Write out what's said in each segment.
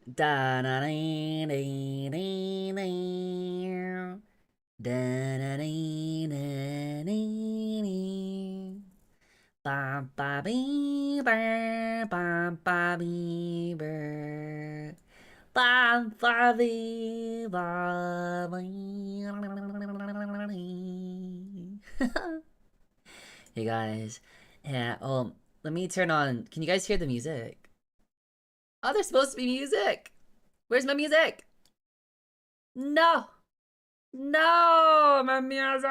Da na dee dee dee dee. Da na dee dee dee dee. Ba ba bee burr, ba ba bee burr. Ba ba bee ba bee. Hey guys. Yeah, let me turn on. Can you guys hear the music? Oh, there's supposed to be music. Where's my music? No. No, my music.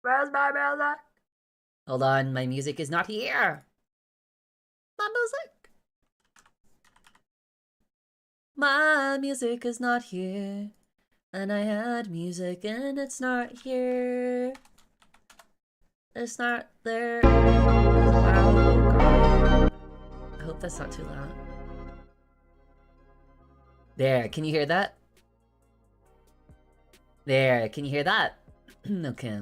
Where's my music? Hold on, my music is not here. My music. My music is not here. And I had music and it's not here. It's not there. Loud. I hope that's not too loud. There, can you hear that? There, can you hear that? Okay.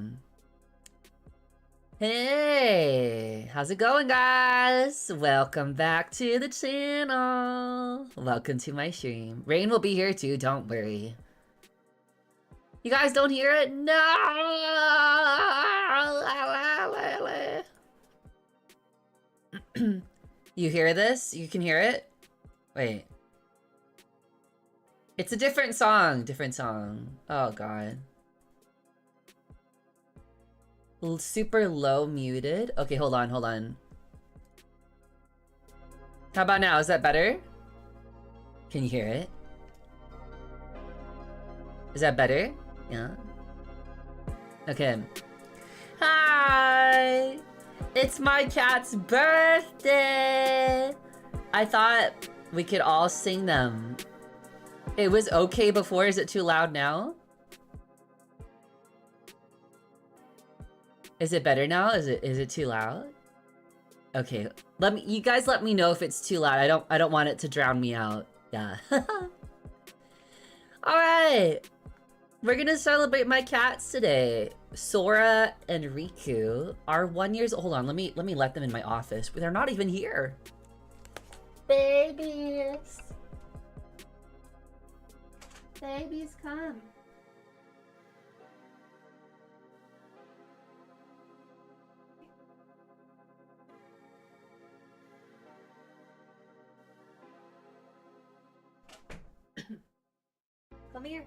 Hey, how's it going, guys? Welcome back to the channel. Welcome to my stream. Rain will be here too, don't worry. You guys don't hear it? No! You hear this? You can hear it? Wait. It's a different song. Different song. Oh, God. Super low muted. Okay, hold on, hold on. How about now? Is that better? Can you hear it? Is that better? Yeah. Okay. Hi! It's my cat's birthday! I thought we could all sing them. It was okay before. Is it too loud now? Is it better now? Is it too loud? Okay, you guys let me know if it's too loud. I don't want it to drown me out. Yeah. All right. We're gonna celebrate my cats today. Sora and Riku are 1 year old. Hold on, let me let them in my office. They're not even here. Babies. Babies, come. Come here.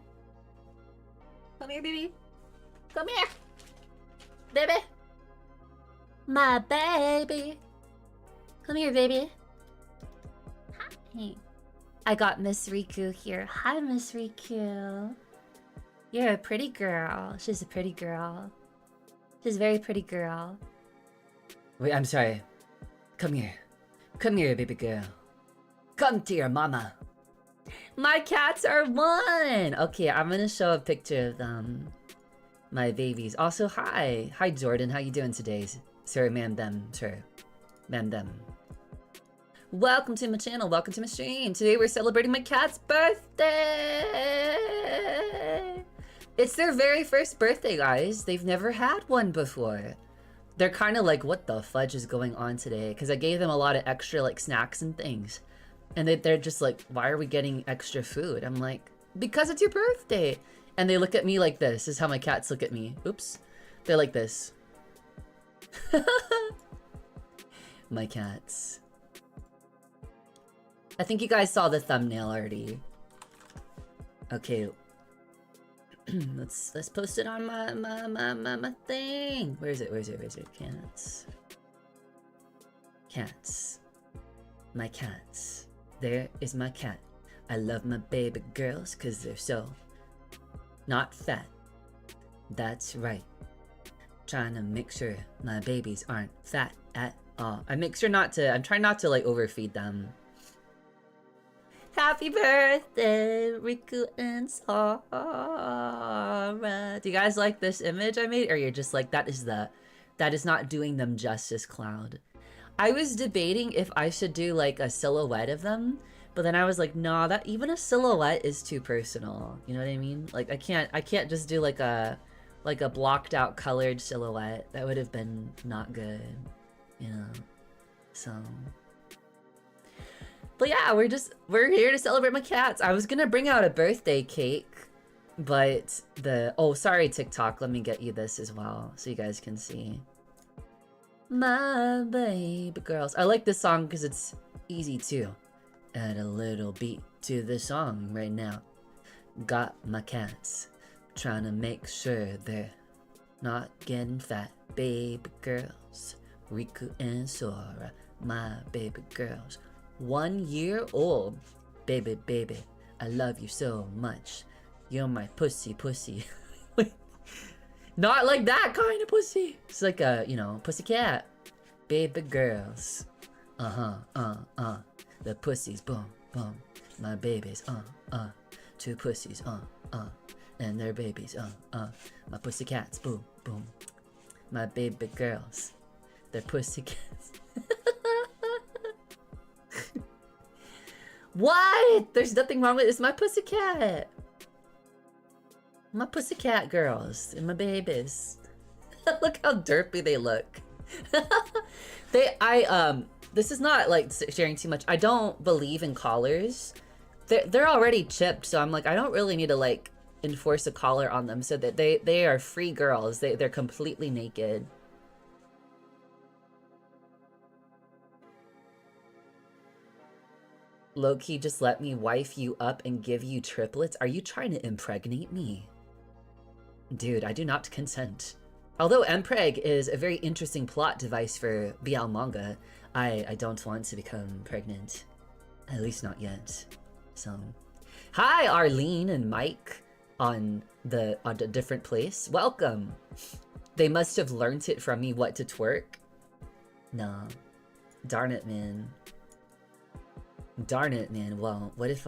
Come here, baby. Come here. Baby. My baby. Come here, baby. Hi. I got Miss Riku here. Hi, Miss Riku. You're a pretty girl. She's a pretty girl. She's a very pretty girl. Wait, I'm sorry. Come here. Come here, baby girl. Come to your mama. My cats are 1! Okay, I'm gonna show a picture of them. My babies. Also, hi. Hi, Jordan. How you doing today? Sir, ma'am, them. Sir. Ma'am, them. Welcome to my channel. Welcome to my stream. Today we're celebrating my cat's birthday! It's their very first birthday, guys. They've never had one before. They're kind of like, what the fudge is going on today? Because I gave them a lot of extra, like, snacks and things. And they're just like, why are we getting extra food? I'm like, because it's your birthday. And they look at me like this. This is how my cats look at me. Oops. They're like this. My cats. I think you guys saw the thumbnail already. Okay. let's post it on my thing. Where is it? Cats. Cats. My cats. There is my cat. I love my baby girls because they're so not fat. That's right. Trying to make sure my babies aren't fat at all. I'm trying not to like overfeed them. Happy birthday, Riku and Sora. Do you guys like this image I made? Or you're just like, that is not doing them justice, Cloud. I was debating if I should do like a silhouette of them, but then I was like, nah, that even a silhouette is too personal. You know what I mean? Like I can't just do like a blocked out colored silhouette. That would have been not good, you know. So But yeah, we're here to celebrate my cats. I was gonna bring out a birthday cake, but oh, sorry TikTok, let me get you this as well so you guys can see. My baby girls. I like this song because it's easy too. Add a little beat to the song right now. Got my cats, trying to make sure they're not getting fat. Baby girls, Riku and Sora, my baby girls. 1 year old. Baby, baby, I love you so much. You're my pussy. Not like that kind of pussy. It's like a, you know, pussycat. Baby girls. The pussies, boom, boom. My babies, two pussies, and their babies, my pussycats, boom, boom. My baby girls, their pussycats. What? There's nothing wrong with it. It's my pussycat. My pussycat girls and my babies. Look how derpy they look. This is not like sharing too much. I don't believe in collars. They're already chipped, so I'm like, I don't really need to like enforce a collar on them so that they are free girls. They're completely naked. Low-key, just let me wife you up and give you triplets? Are you trying to impregnate me? Dude, I do not consent. Although mpreg is a very interesting plot device for BL manga, I don't want to become pregnant. At least not yet. So, hi Arlene and Mike on a different place. Welcome. They must have learnt it from me what to twerk. No. Darn it, man. Darn it, man. Well, what if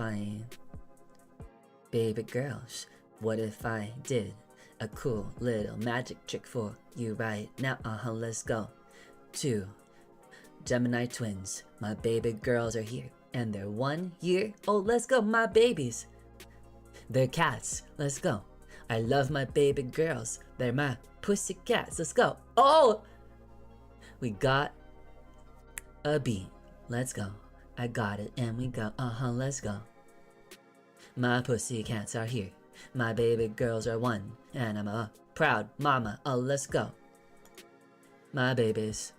baby girls, what if I did a cool little magic trick for you right now? Let's go. 2 Gemini twins. My baby girls are here, and they're 1 year old. Let's go, my babies. They're cats. Let's go. I love my baby girls. They're my pussy cats. Let's go. Oh! We got a beat. Let's go. I got it, and we go. Let's go. My pussy cats are here. My baby girls are 1, and I'm a proud mama. Let's go. My babies.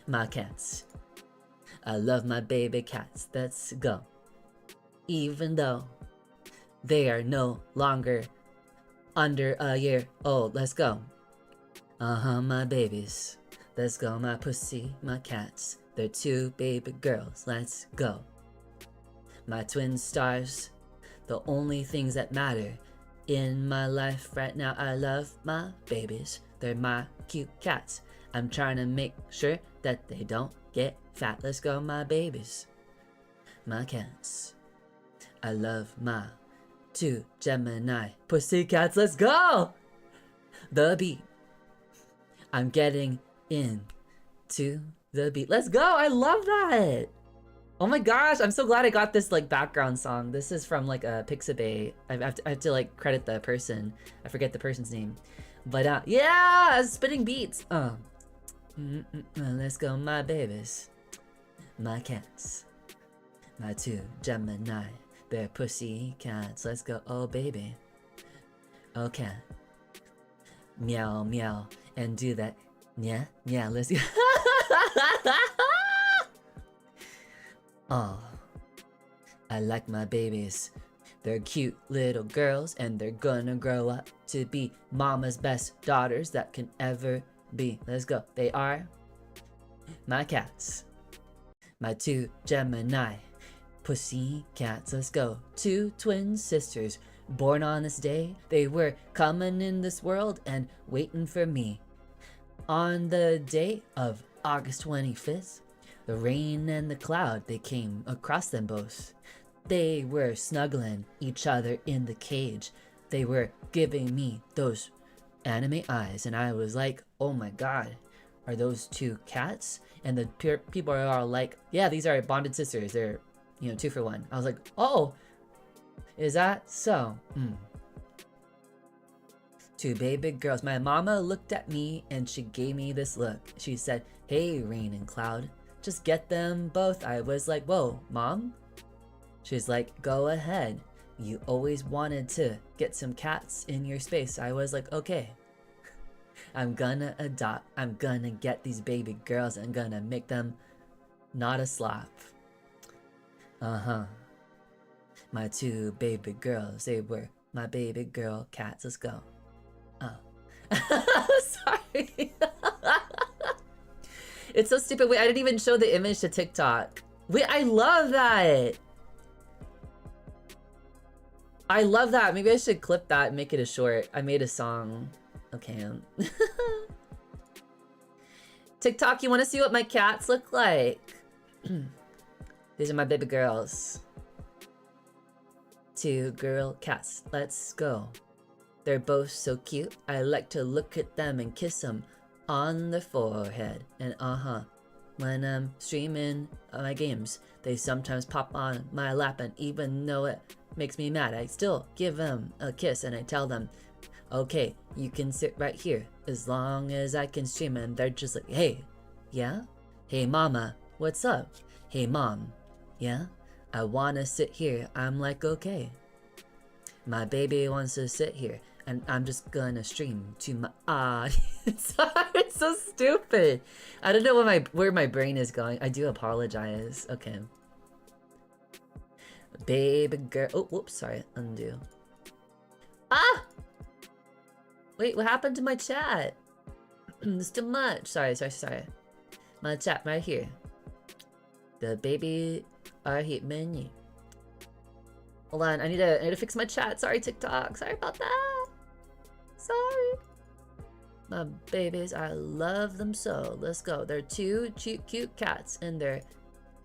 My cats. I love my baby cats. Let's go. Even though they are no longer under a year old. Let's go. My babies. Let's go, my pussy, my cats. They're 2 baby girls. Let's go. My twin stars. The only things that matter in my life right now. I love my babies. They're my cute cats. I'm trying to make sure that they don't get fat. Let's go, my babies. My cats. I love my 2 Gemini pussycats. Let's go! The beat. I'm getting into the beat. Let's go! I love that! Oh my gosh, I'm so glad I got this like background song. This is from like a Pixabay. I have to like credit the person. I forget the person's name. But yeah, spitting beats. Let's go, my babies. My cats. My 2 Gemini. They're pussy cats. Let's go, oh baby. Okay. Meow, meow. And do that. Yeah, yeah, let's go. Oh, I like my babies. They're cute little girls, and they're gonna grow up to be mama's best daughters that can ever be. Let's go. They are my cats. My 2 Gemini pussy cats. Let's go. 2 twin sisters born on this day. They were coming in this world and waiting for me. On the day of August 25th, the Raein and the Cloud, they came across them both. They were snuggling each other in the cage. They were giving me those anime eyes, and I was like, oh my god, are those 2 cats? And the people are all like, yeah, these are bonded sisters. They're, 2 for 1. I was like, oh, is that so? 2 baby girls. My mama looked at me and she gave me this look. She said, hey, Raein and Cloud, Just get them both. I was like, whoa, mom? She's like, go ahead. You always wanted to get some cats in your space. I was like, okay. I'm gonna adopt. I'm gonna get these baby girls. I'm gonna make them not a slop. Uh-huh. My 2 baby girls, they were my baby girl cats. Let's go. Oh. Sorry. It's so stupid. Wait, I didn't even show the image to TikTok. Wait, I love that. I love that. Maybe I should clip that and make it a short. I made a song. Okay. TikTok, you want to see what my cats look like? These are my baby girls. 2 girl cats. Let's go. They're both so cute. I like to look at them and kiss them on the forehead. And when I'm streaming my games, they sometimes pop on my lap, and even though it makes me mad, I still give them a kiss and I tell them, okay, you can sit right here as long as I can stream. And they're just like, hey, yeah? Hey mama, what's up? Hey mom, yeah? I wanna sit here. I'm like, okay. My baby wants to sit here, and I'm just gonna stream to my audience. It's so stupid. I don't know where my brain is going. I do apologize. Okay. Baby girl. Oh, whoops, sorry. Undo. Ah! Wait, what happened to my chat? It's too much. Sorry. My chat right here. The baby are here menu. Hold on, I need to fix my chat. Sorry, TikTok. Sorry about that. Sorry. My babies, I love them so. Let's go. They're 2 cute cats, and they're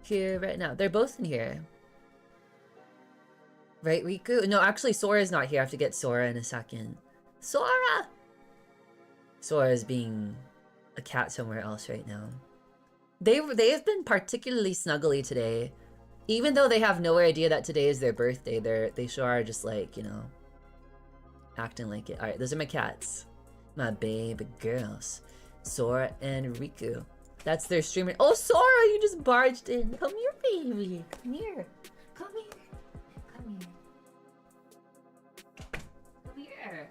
here right now. They're both in here. Right, Riku? No, actually, Sora's not here. I have to get Sora in a second. Sora! Sora is being a cat somewhere else right now. They have been particularly snuggly today. Even though they have no idea that today is their birthday, they sure are just like, you know, acting like it. Alright, those are my cats. My baby girls. Sora and Riku. That's their streamer. Oh, Sora, you just barged in. Come here, baby. Come here. Come here. Come here. Come here.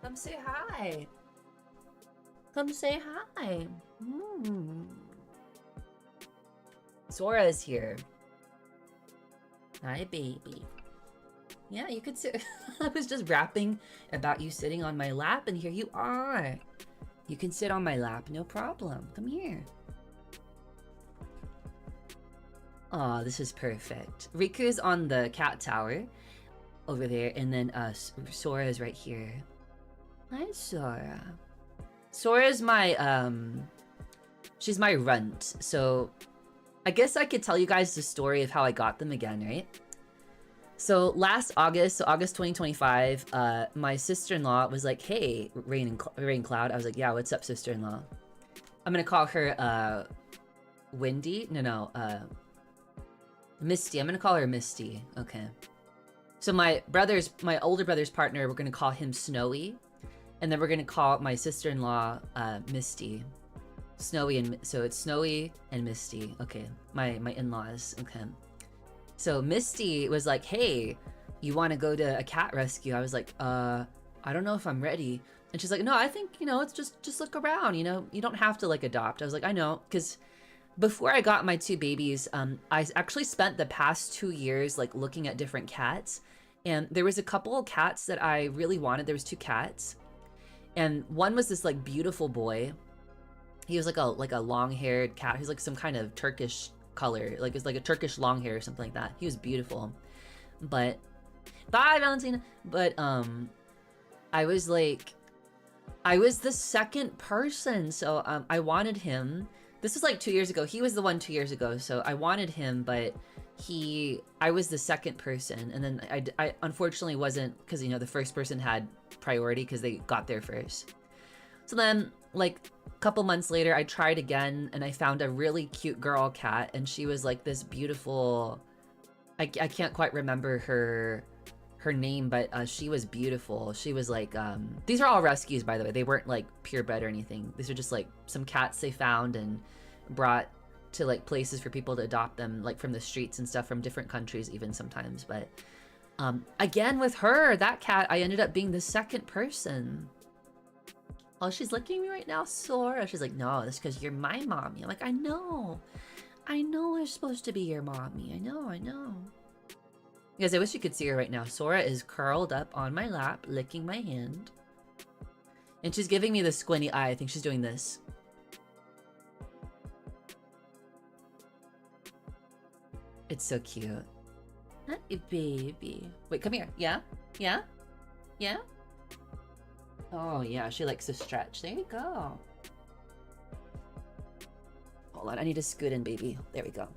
Come say hi. Come say hi. Sora is here. Hi, baby. Yeah, you could sit. I was just rapping about you sitting on my lap, and here you are. You can sit on my lap, no problem. Come here. Aw, this is perfect. Riku's on the cat tower over there, and then Sora is right here. Hi, Sora. Sora's my, she's my runt, so I guess I could tell you guys the story of how I got them again, right? So last August, so August 2025, my sister-in-law was like, hey, Raein Clowd. I was like, yeah, what's up, sister-in-law? I'm gonna call her, Wendy? No, Misty. I'm gonna call her Misty. Okay. So my older brother's partner, we're gonna call him Snowy. And then we're gonna call my sister-in-law, Misty. Snowy and, so it's Snowy and Misty. Okay, my in-laws, okay. So Misty was like, hey, you wanna go to a cat rescue? I was like, I don't know if I'm ready. And she's like, no, I think, you know, it's just look around, you know, you don't have to like adopt. I was like, I know, because before I got my 2 babies, I actually spent the past 2 years like looking at different cats. And there was a couple of cats that I really wanted. There was 2 cats. And one was this like beautiful boy. He was like a long-haired cat. He was like some kind of Turkish color. Like it's like a Turkish long hair or something like that. He was beautiful. But bye, Valentina. But I was the second person. So I wanted him. This was like 2 years ago. He was the one 2 years ago. So I wanted him, but I was the second person. And then I unfortunately wasn't, because, you know, the first person had priority because they got there first. So then like a couple months later, I tried again, and I found a really cute girl cat, and she was like this beautiful, I can't quite remember her her name, but she was beautiful. She was like, these are all rescues, by the way. They weren't like purebred or anything. These are just like some cats they found and brought to like places for people to adopt them, like from the streets and stuff, from different countries even sometimes. But again, with her, that cat, I ended up being the second person. Oh, she's looking at me right now, Sora. She's like, no, that's because you're my mommy. I'm like, I know I'm supposed to be your mommy. I know. Guys, I wish you could see her right now. Sora is curled up on my lap, licking my hand. And she's giving me the squinty eye. I think she's doing this. It's so cute. Hi, baby. Wait, come here. Yeah? Yeah? Yeah? Oh, yeah. She likes to stretch. There you go. Hold on. I need to scoot in, baby. There we go.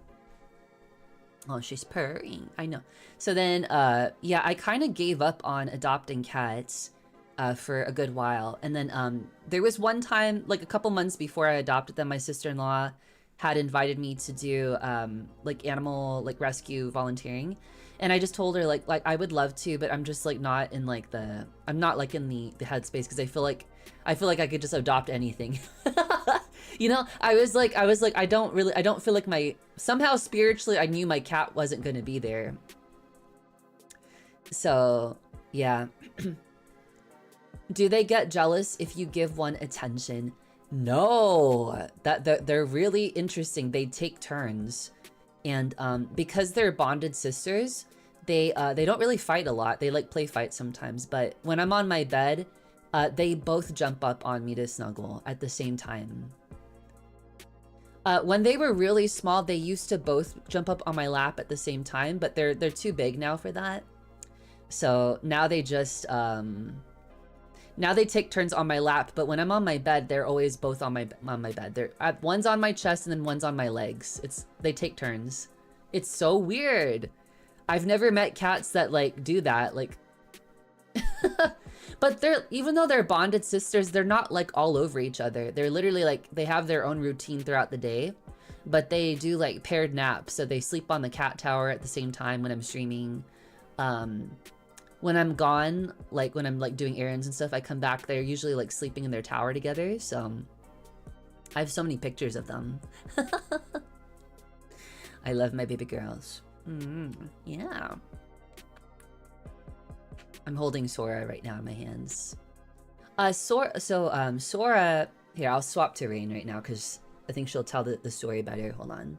Oh, she's purring. I know. So then, yeah, I kind of gave up on adopting cats for a good while. And then there was one time, like a couple months before I adopted them, my sister-in-law had invited me to do like animal like rescue volunteering. And I just told her like I would love to, but I'm just like not in like I'm not like in the headspace, because I feel like I could just adopt anything. You know, I was like I don't feel like somehow spiritually I knew my cat wasn't going to be there. So, yeah. Do they get jealous if you give one attention? No. They're really interesting. They take turns. And because they're bonded sisters, they don't really fight a lot. They like play fight sometimes, but when I'm on my bed, they both jump up on me to snuggle at the same time. When they were really small, they used to both jump up on my lap at the same time, but they're too big now for that. So now they just now they take turns on my lap, but when I'm on my bed, they're always both on my bed. One's on my chest and then one's on my legs. They take turns. It's so weird. I've never met cats that like do that, like but even though they're bonded sisters, they're not like all over each other. They're literally like, they have their own routine throughout the day, but they do like paired naps. So they sleep on the cat tower at the same time when I'm streaming. When I'm gone, like when I'm like doing errands and stuff, I come back, they're usually like sleeping in their tower together. So I have so many pictures of them. I love my baby girls. Yeah. I'm holding Sora right now in my hands. Sora, here, I'll swap to Raein right now because I think she'll tell the story better. Hold on.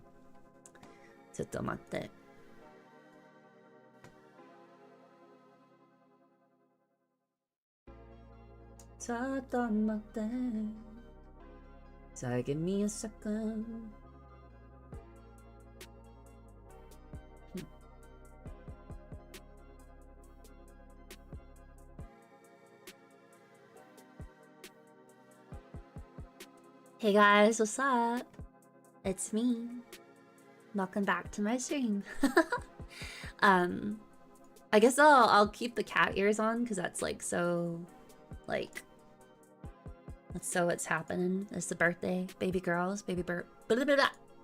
Tsutomatte. So give me a second. Hey guys, what's up? It's me. Welcome back to my stream. I guess I'll keep the cat ears on because that's like so, like, that's so what's happening. It's the birthday, baby girls, baby bird.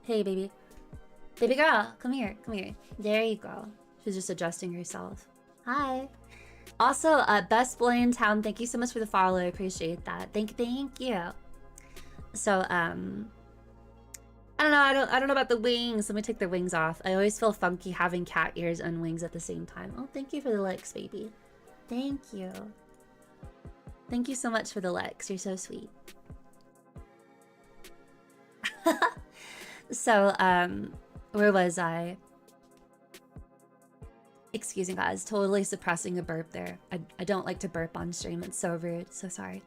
Hey baby, baby girl, come here, come here. There you go. She's just adjusting herself. Hi. Also, best boy in town. Thank you so much for the follow. I appreciate that. Thank you. So, I don't know. I don't know about the wings. Let me take the wings off. I always feel funky having cat ears and wings at the same time. Oh, thank you for the likes, baby. Thank you. Thank you so much for the likes. You're so sweet. So, where was I? Excuse me, guys. Totally suppressing a burp there. I don't like to burp on stream. It's so rude. So sorry.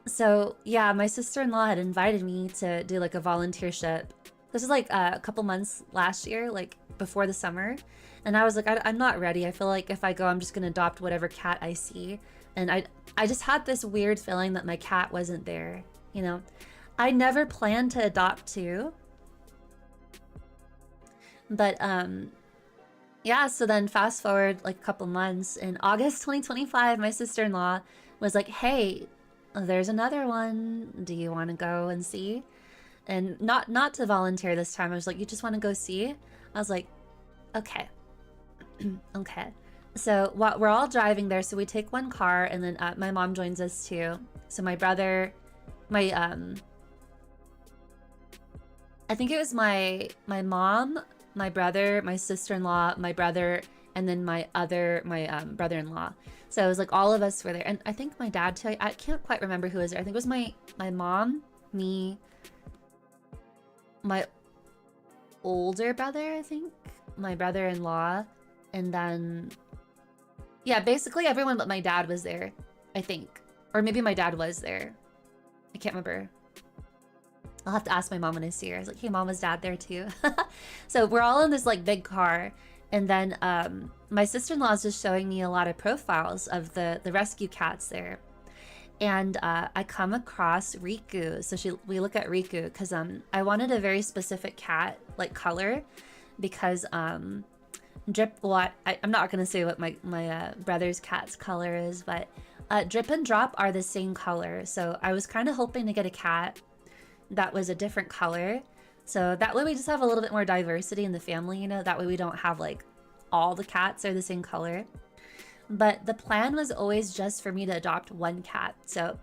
So yeah, my sister-in-law had invited me to do like a volunteership. This was like a couple months last year, like before the summer. And I was like, I'm not ready. I feel like if I go, I'm just gonna adopt whatever cat I see. And I just had this weird feeling that my cat wasn't there, you know? I never planned to adopt two. But yeah, so then fast forward like a couple months, in August 2025, my sister-in-law was like, hey, there's another one. Do you want to go and see? And not to volunteer this time. I was like, you just want to go see? I was like, okay. Okay. So while we're all driving there, so we take one car, and then my mom joins us too. So my brother, I think it was my mom, my brother, my sister-in-law, my brother, and then my brother-in-law. So it was like all of us were there, and I think my dad too. I can't quite remember who was there. I think it was my mom, me, my older brother, I think, my brother-in-law, and then yeah, basically everyone but my dad was there, I think, or maybe my dad was there. I can't remember. I'll have to ask my mom when I see her. I was like, hey, mom, was dad there too? So we're all in this like big car. And then my sister-in-law is just showing me a lot of profiles of the rescue cats there. And I come across RIKU. So we look at RIKU because I wanted a very specific cat like color because I'm not going to say what my brother's cat's color is, but Drip and Drop are the same color. So I was kind of hoping to get a cat that was a different color, so that way we just have a little bit more diversity in the family, you know, that way we don't have like all the cats are the same color. But the plan was always just for me to adopt one cat. So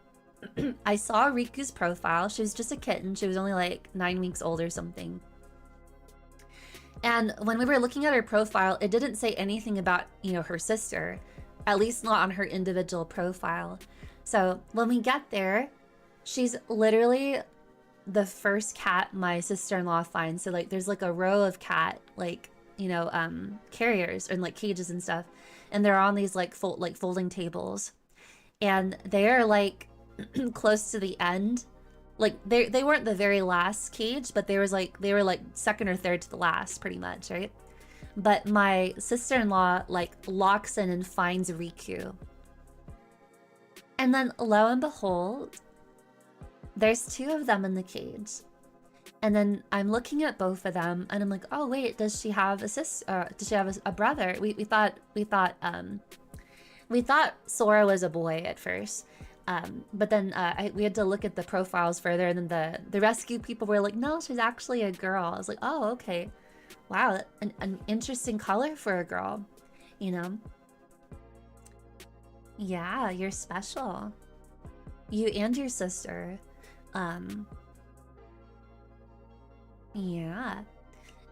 I saw Riku's profile. She was just a kitten. She was only like 9 weeks old or something. And when we were looking at her profile, it didn't say anything about, you know, her sister, at least not on her individual profile. So when we get there, she's literally the first cat my sister-in-law finds. So like there's like a row of cat like, you know, carriers and like cages and stuff, and they're on these like folding tables, and they're like close to the end. Like they weren't the very last cage, but they were like second or third to the last pretty much, right? But my sister-in-law like locks in and finds Riku, and then lo and behold, there's two of them in the cage. And then I'm looking at both of them and I'm like, oh wait, does she have a sister? Does she have a brother? We thought SORA was a boy at first. But then we had to look at the profiles further, and then the rescue people were like, no, she's actually a girl. I was like, oh, okay. Wow, an interesting color for a girl, you know? Yeah, you're special. You and your sister. Yeah.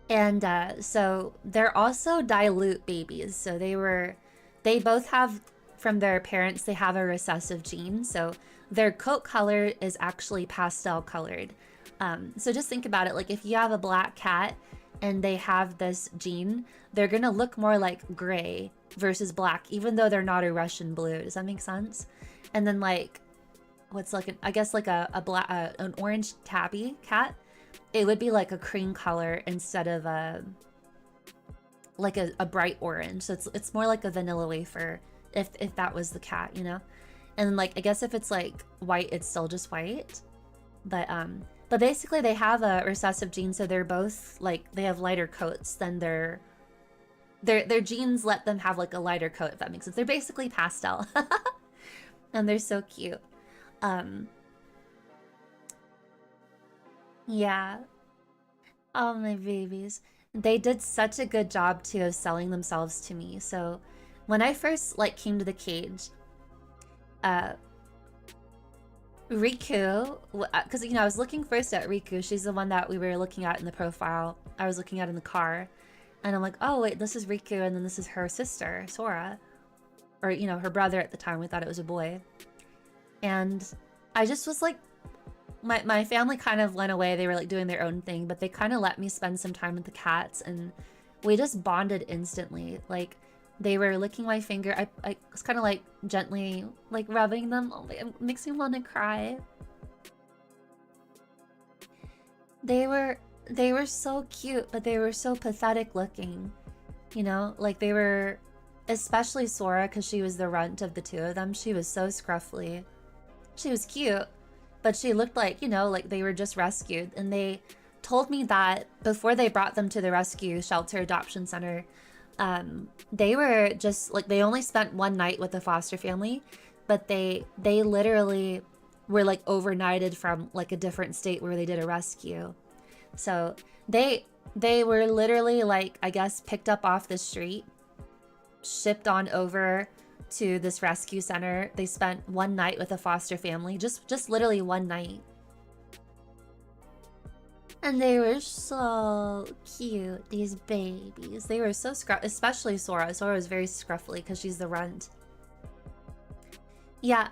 And so they're also dilute babies. So they both have, from their parents, they have a recessive gene. So their coat color is actually pastel colored. So just think about it. Like if you have a black cat and they have this gene, they're gonna look more like gray versus black, even though they're not a Russian blue. Does that make sense? And then like, what's like I guess like an orange tabby cat, it would be like a cream color instead of a bright orange. So it's more like a vanilla wafer if that was the cat, you know? And like I guess if it's like white, it's still just white. But basically they have a recessive gene, so they're both like, they have lighter coats than their genes let them have like a lighter coat, if that makes sense. They're basically pastel. And they're so cute. Yeah. Oh, my babies. They did such a good job too of selling themselves to me. So when I first like came to the cage, Riku, because you know I was looking first at Riku. She's the one that we were looking at in the profile. I was looking at in the car, and I'm like, oh wait, this is Riku, and then this is her sister, SORA, or you know her brother at the time. We thought it was a boy. And I just was like, my family kind of went away. They were like doing their own thing, but they kind of let me spend some time with the cats, and we just bonded instantly. Like they were licking my finger. I was kind of like gently like rubbing them. Oh, it makes me want to cry. They were so cute, but they were so pathetic looking. You know, like they were, especially SORA, because she was the runt of the two of them. She was so scruffy. She was cute, but she looked like, you know, like they were just rescued. And they told me that before they brought them to the rescue shelter adoption center, they were just like, they only spent one night with the foster family, but they literally were like overnighted from like a different state where they did a rescue. So they were literally like, I guess, picked up off the street shipped on over to this rescue center. They spent one night with a foster family, just literally one night. And they were so cute, these babies. They were so scruffy, especially Sora. Sora was very scruffly because she's the runt. Yeah,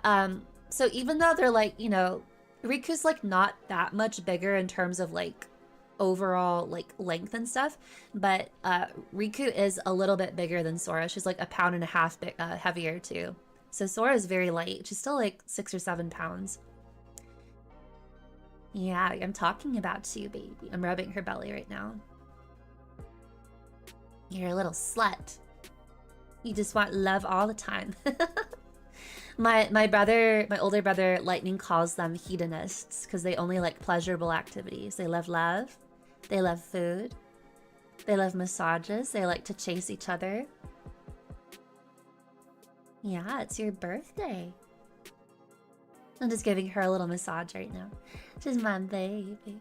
so even though they're like, you know, Riku's like not that much bigger in terms of like overall like length and stuff, but Riku is a little bit bigger than Sora. She's like 1.5 pounds heavier too. So Sora is very light. She's still like 6 or 7 pounds. Yeah, I'm talking about you, baby. I'm rubbing her belly right now. You're a little slut. You just want love all the time. My older brother, Lightning, calls them hedonists because they only like pleasurable activities. They love love. They love food. They love massages. They like to chase each other. Yeah, it's your birthday. I'm just giving her a little massage right now. She's my baby.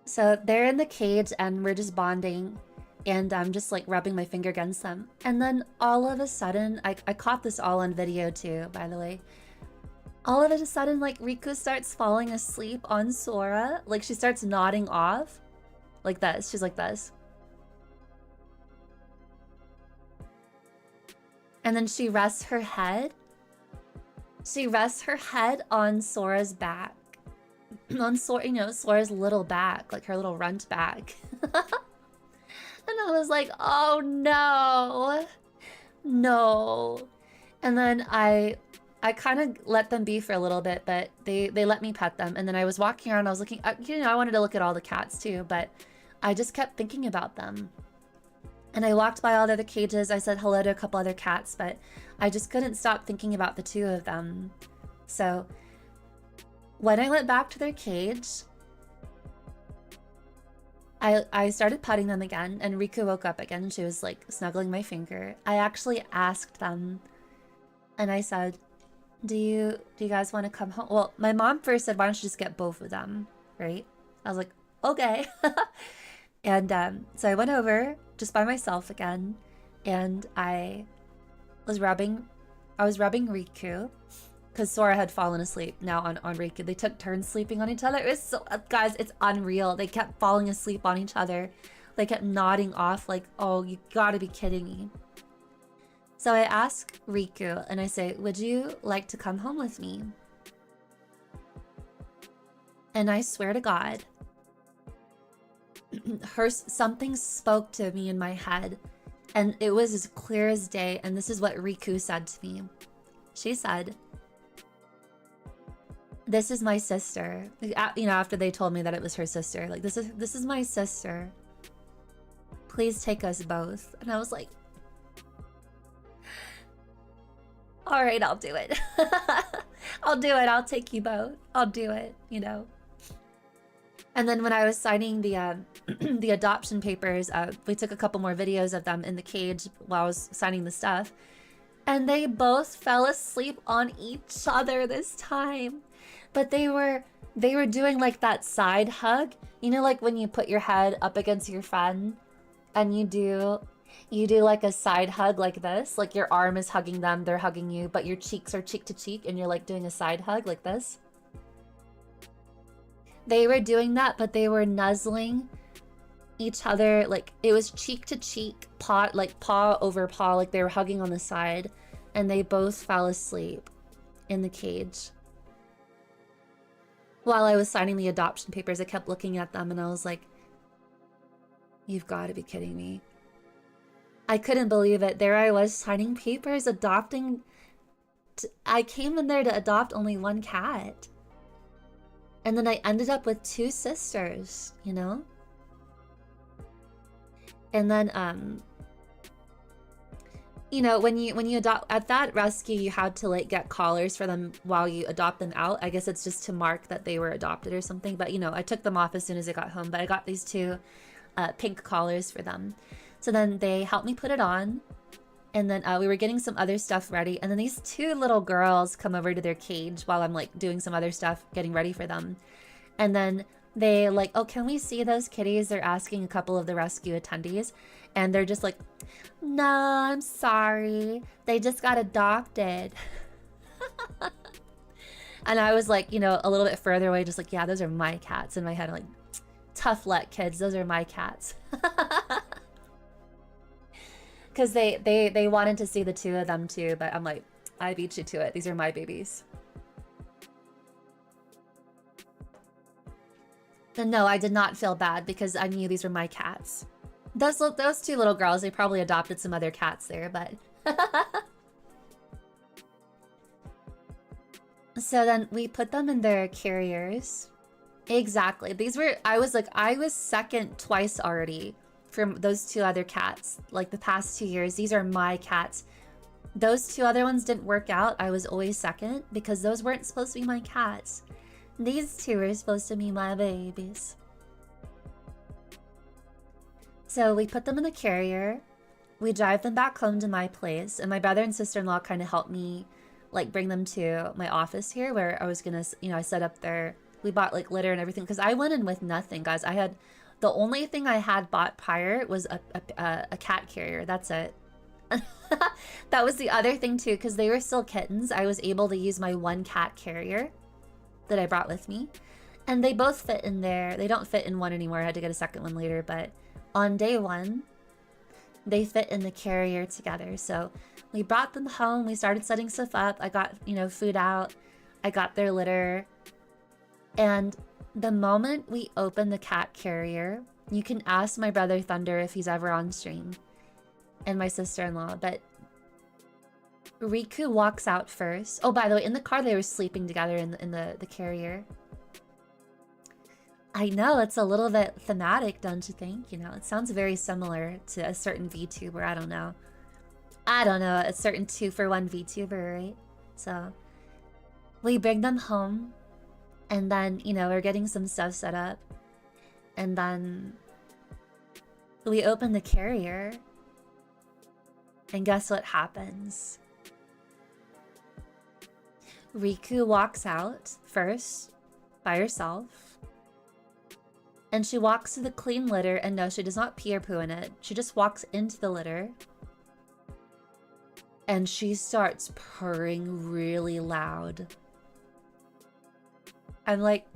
So they're in the cage and we're just bonding. And I'm just like rubbing my finger against them. And then all of a sudden, I caught this all on video too, by the way. All of a sudden, like Riku starts falling asleep on Sora. Like she starts nodding off. Like this. She's like this. And then she rests her head. She rests her head on Sora's back. On Sora, you know, Sora's little back, like her little runt back. And I was like, oh no, no. And then I kind of let them be for a little bit, but they let me pet them. And then I was walking around, I was looking, you know, I wanted to look at all the cats too, but I just kept thinking about them. And I walked by all the other cages. I said hello to a couple other cats, but I just couldn't stop thinking about the two of them. So when I went back to their cage, I started petting them again, and Riku woke up again. She was like snuggling my finger. I actually asked them, and I said, do you guys want to come home? Well, my mom first said, why don't you just get both of them, right? I was like, okay. And so I went over just by myself again, and I was rubbing Riku, because Sora had fallen asleep now on Riku. They took turns sleeping on each other. It was so, guys, it's unreal. They kept falling asleep on each other. They kept nodding off like, oh, you gotta be kidding me. So I asked Riku, and I say, would you like to come home with me? And I swear to God, something spoke to me in my head, and it was as clear as day, and this is what Riku said to me. She said, this is my sister. You know, after they told me that it was her sister, like, this is my sister. Please take us both. And I was like, all right, I'll do it. I'll do it. I'll take you both. I'll do it, you know. And then when I was signing the the adoption papers, we took a couple more videos of them in the cage while I was signing the stuff. And they both fell asleep on each other this time. But they were doing like that side hug. You know, like when you put your head up against your friend and you do like a side hug like this. Like your arm is hugging them, they're hugging you, but your cheeks are cheek to cheek and you're like doing a side hug like this. They were doing that, but they were nuzzling each other. Like it was cheek to cheek, paw over paw, like they were hugging on the side, and they both fell asleep in the cage. While I was signing the adoption papers, I kept looking at them and I was like, you've got to be kidding me. I couldn't believe it. There I was signing papers, adopting. I came in there to adopt only one cat. And then I ended up with 2 sisters, you know? And then, you know, when you adopt, at that rescue, you had to like get collars for them while you adopt them out. I guess it's just to mark that they were adopted or something. But, you know, I took them off as soon as I got home. But I got these 2 pink collars for them. So then they helped me put it on. And then we were getting some other stuff ready. And then these 2 little girls come over to their cage while I'm like doing some other stuff, getting ready for them. And then They like, oh, can we see those kitties? They're asking a couple of the rescue attendees, and they're just like, no, I'm sorry. They just got adopted. And I was like, you know, a little bit further away, just like, yeah, those are my cats. In my head, I'm like, tough luck, kids. Those are my cats. Because they wanted to see the two of them too, but I'm like, I beat you to it. These are my babies. And no, I did not feel bad because I knew these were my cats. Those two little girls, they probably adopted some other cats there, but... So then we put them in their carriers. Exactly. These were, I was second twice already from those two other cats. Like the past 2 years, these are my cats. Those two other ones didn't work out. I was always second because those weren't supposed to be my cats. These two are supposed to be my babies. So we put them in the carrier. We drive them back home to my place, and my brother and sister-in-law kind of helped me like bring them to my office here where I was gonna, you know, I set up their, we bought like litter and everything because I went in with nothing, guys. I had, the only thing I had bought prior was a cat carrier. That's it. That was the other thing too, because they were still kittens. I was able to use my one cat carrier that I brought with me, and they both fit in there. They don't fit in one anymore. I had to get a second one later, but on day one, they fit in the carrier together. So we brought them home. We started setting stuff up. I got, you know, food out. I got their litter. And the moment we opened the cat carrier, you can ask my brother Thunder if he's ever on stream, and my sister-in-law, but Riku walks out first. Oh, by the way, in the car they were sleeping together in the carrier. I know, it's a little bit thematic, don't you think? You know, it sounds very similar to a certain VTuber, I don't know. A certain 2-for-1 VTuber, right? So, we bring them home, and then, you know, we're getting some stuff set up. And then, we open the carrier, and guess what happens? Riku walks out first, by herself. And she walks to the clean litter, and no, she does not pee or poo in it. She just walks into the litter. And she starts purring really loud. I'm like...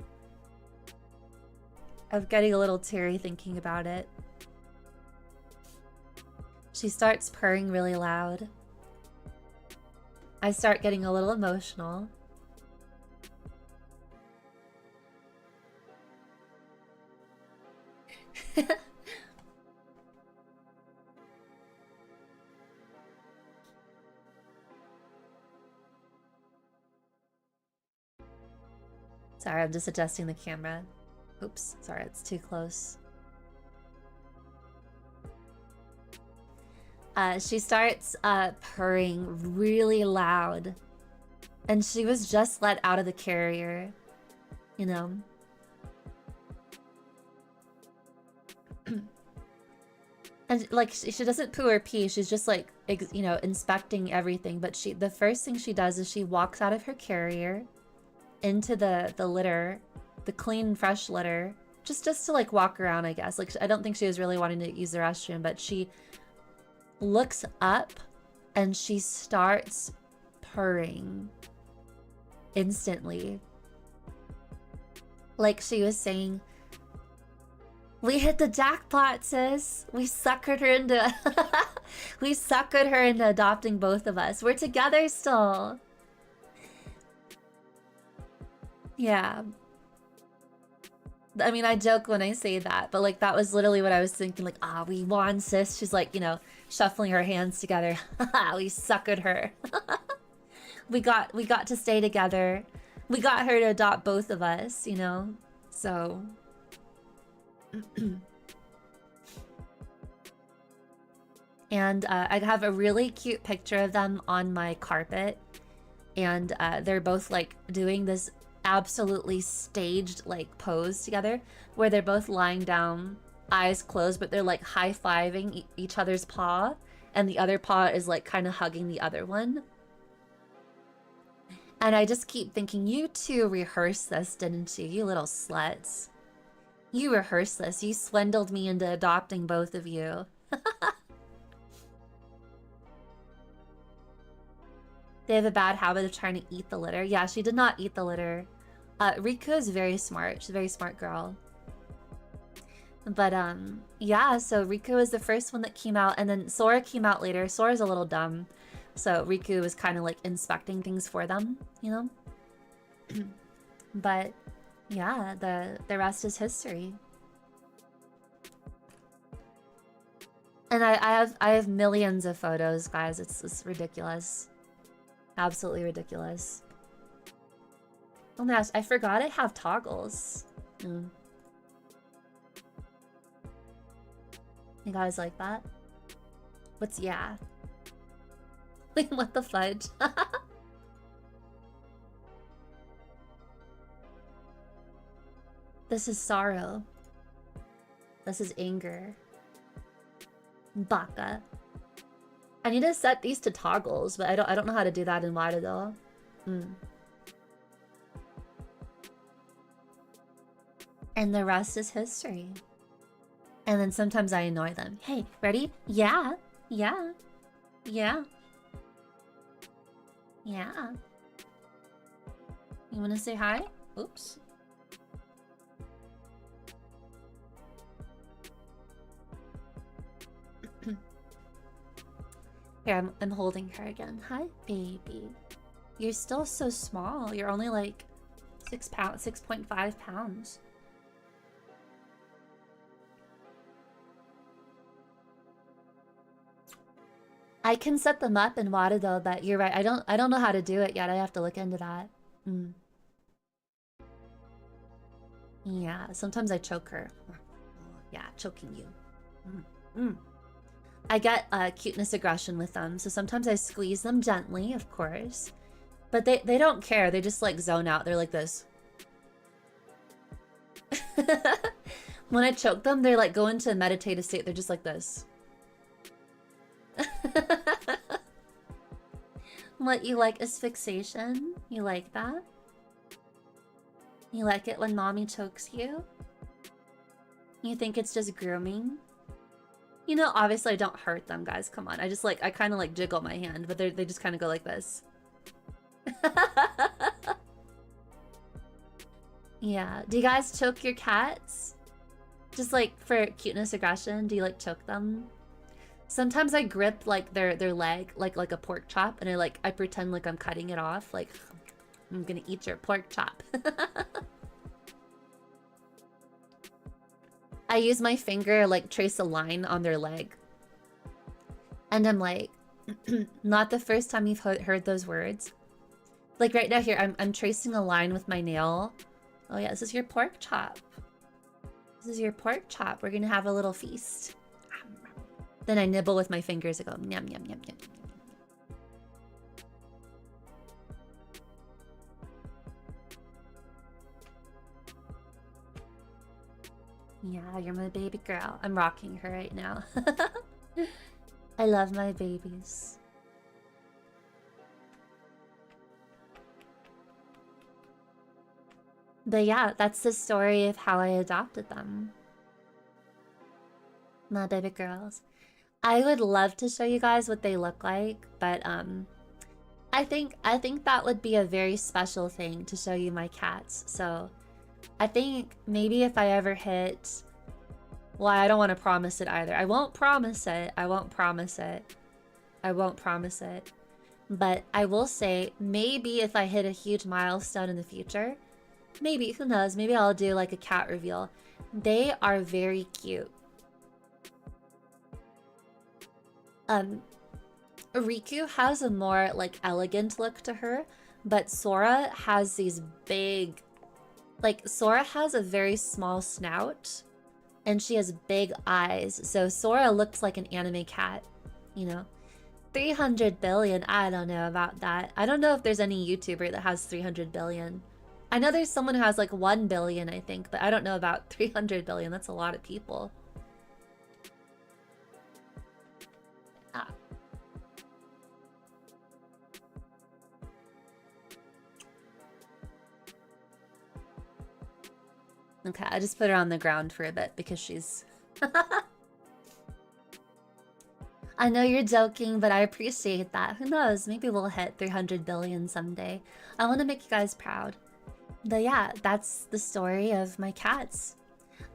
I'm getting a little teary thinking about it. She starts purring really loud. I start getting a little emotional. Sorry, I'm just adjusting the camera. Oops, sorry, it's too close. She starts purring really loud. And she was just let out of the carrier, you know. And like she doesn't poo or pee, she's just like, you know, inspecting everything. But the first thing she does is she walks out of her carrier into the litter, the clean, fresh litter, just to like walk around, I guess. Like, I don't think she was really wanting to use the restroom, but she looks up and she starts purring instantly. Like she was saying, "We hit the jackpot, sis. We suckered her into we suckered her into adopting both of us. We're together still." Yeah. I mean, I joke when I say that, but like that was literally what I was thinking. Like, ah, we won, sis. She's like, you know, shuffling her hands together. We suckered her. we got to stay together. We got her to adopt both of us, you know. So. And I have a really cute picture of them on my carpet, and they're both like doing this absolutely staged like pose together where they're both lying down, eyes closed, but they're like high-fiving each other's paw, and the other paw is like kind of hugging the other one. And I just keep thinking, you two rehearsed this, didn't you? You little sluts. You rehearsed this. You swindled me into adopting both of you. They have a bad habit of trying to eat the litter. Yeah, she did not eat the litter. Riku is very smart. She's a very smart girl. But, yeah, so Riku is the first one that came out, and then Sora came out later. Sora's a little dumb. So Riku was kind of like inspecting things for them, you know? But, yeah, the rest is history. And I have millions of photos, guys. It's ridiculous. Absolutely ridiculous. Oh my gosh, I forgot I have toggles. You guys like that? What's yeah? Like, what the fudge? This is sorrow. This is anger. Baka. I need to set these to toggles, but I don't know how to do that in Warudo. And the rest is history. And then sometimes I annoy them. Hey, ready? Yeah. Yeah. Yeah. Yeah. You wanna say hi? Oops. Here, I'm holding her again. Hi, baby. You're still so small. You're only like 6 pounds, 6.5 pounds. I can set them up in Warudo, but you're right. I don't know how to do it yet. I have to look into that. Yeah, sometimes I choke her. Yeah, choking you. I get cuteness aggression with them, so sometimes I squeeze them gently, of course. But they don't care. They just like zone out. They're like this. When I choke them, they're like go into a meditative state. They're just like this. What you like asphyxiation? You like that? You like it when mommy chokes you? You think it's just grooming? You know, obviously I don't hurt them, guys. Come on. I just like, I kind of like jiggle my hand, but they just kind of go like this. Yeah. Do you guys choke your cats? Just like for cuteness aggression, do you like choke them? Sometimes I grip like their leg like a pork chop, and I pretend like I'm cutting it off, like I'm gonna eat your pork chop. I use my finger like trace a line on their leg, and I'm like, not the first time you've heard those words. Like right now here, I'm tracing a line with my nail. Oh yeah, this is your pork chop. This is your pork chop. We're gonna have a little feast. Then I nibble with my fingers. I go, yum, yum, yum, yum. Yeah, you're my baby girl. I'm rocking her right now. I love my babies. But yeah, that's the story of how I adopted them. My baby girls. I would love to show you guys what they look like, but I think that would be a very special thing to show you my cats. So I think maybe if I ever hit, well, I don't want to promise it either. I won't promise it. I won't promise it. I won't promise it. But I will say maybe if I hit a huge milestone in the future, maybe, who knows, maybe I'll do like a cat reveal. They are very cute. Riku has a more like elegant look to her, but Sora has these big, like Sora has a very small snout and she has big eyes. So Sora looks like an anime cat, you know. 300 billion, I don't know about that. I don't know if there's any YouTuber that has 300 billion. I know there's someone who has like 1 billion, I think, but I don't know about 300 billion. That's a lot of people. Okay, I just put her on the ground for a bit because she's... I know you're joking, but I appreciate that. Who knows? Maybe we'll hit 300 billion someday. I want to make you guys proud. But yeah, that's the story of my cats.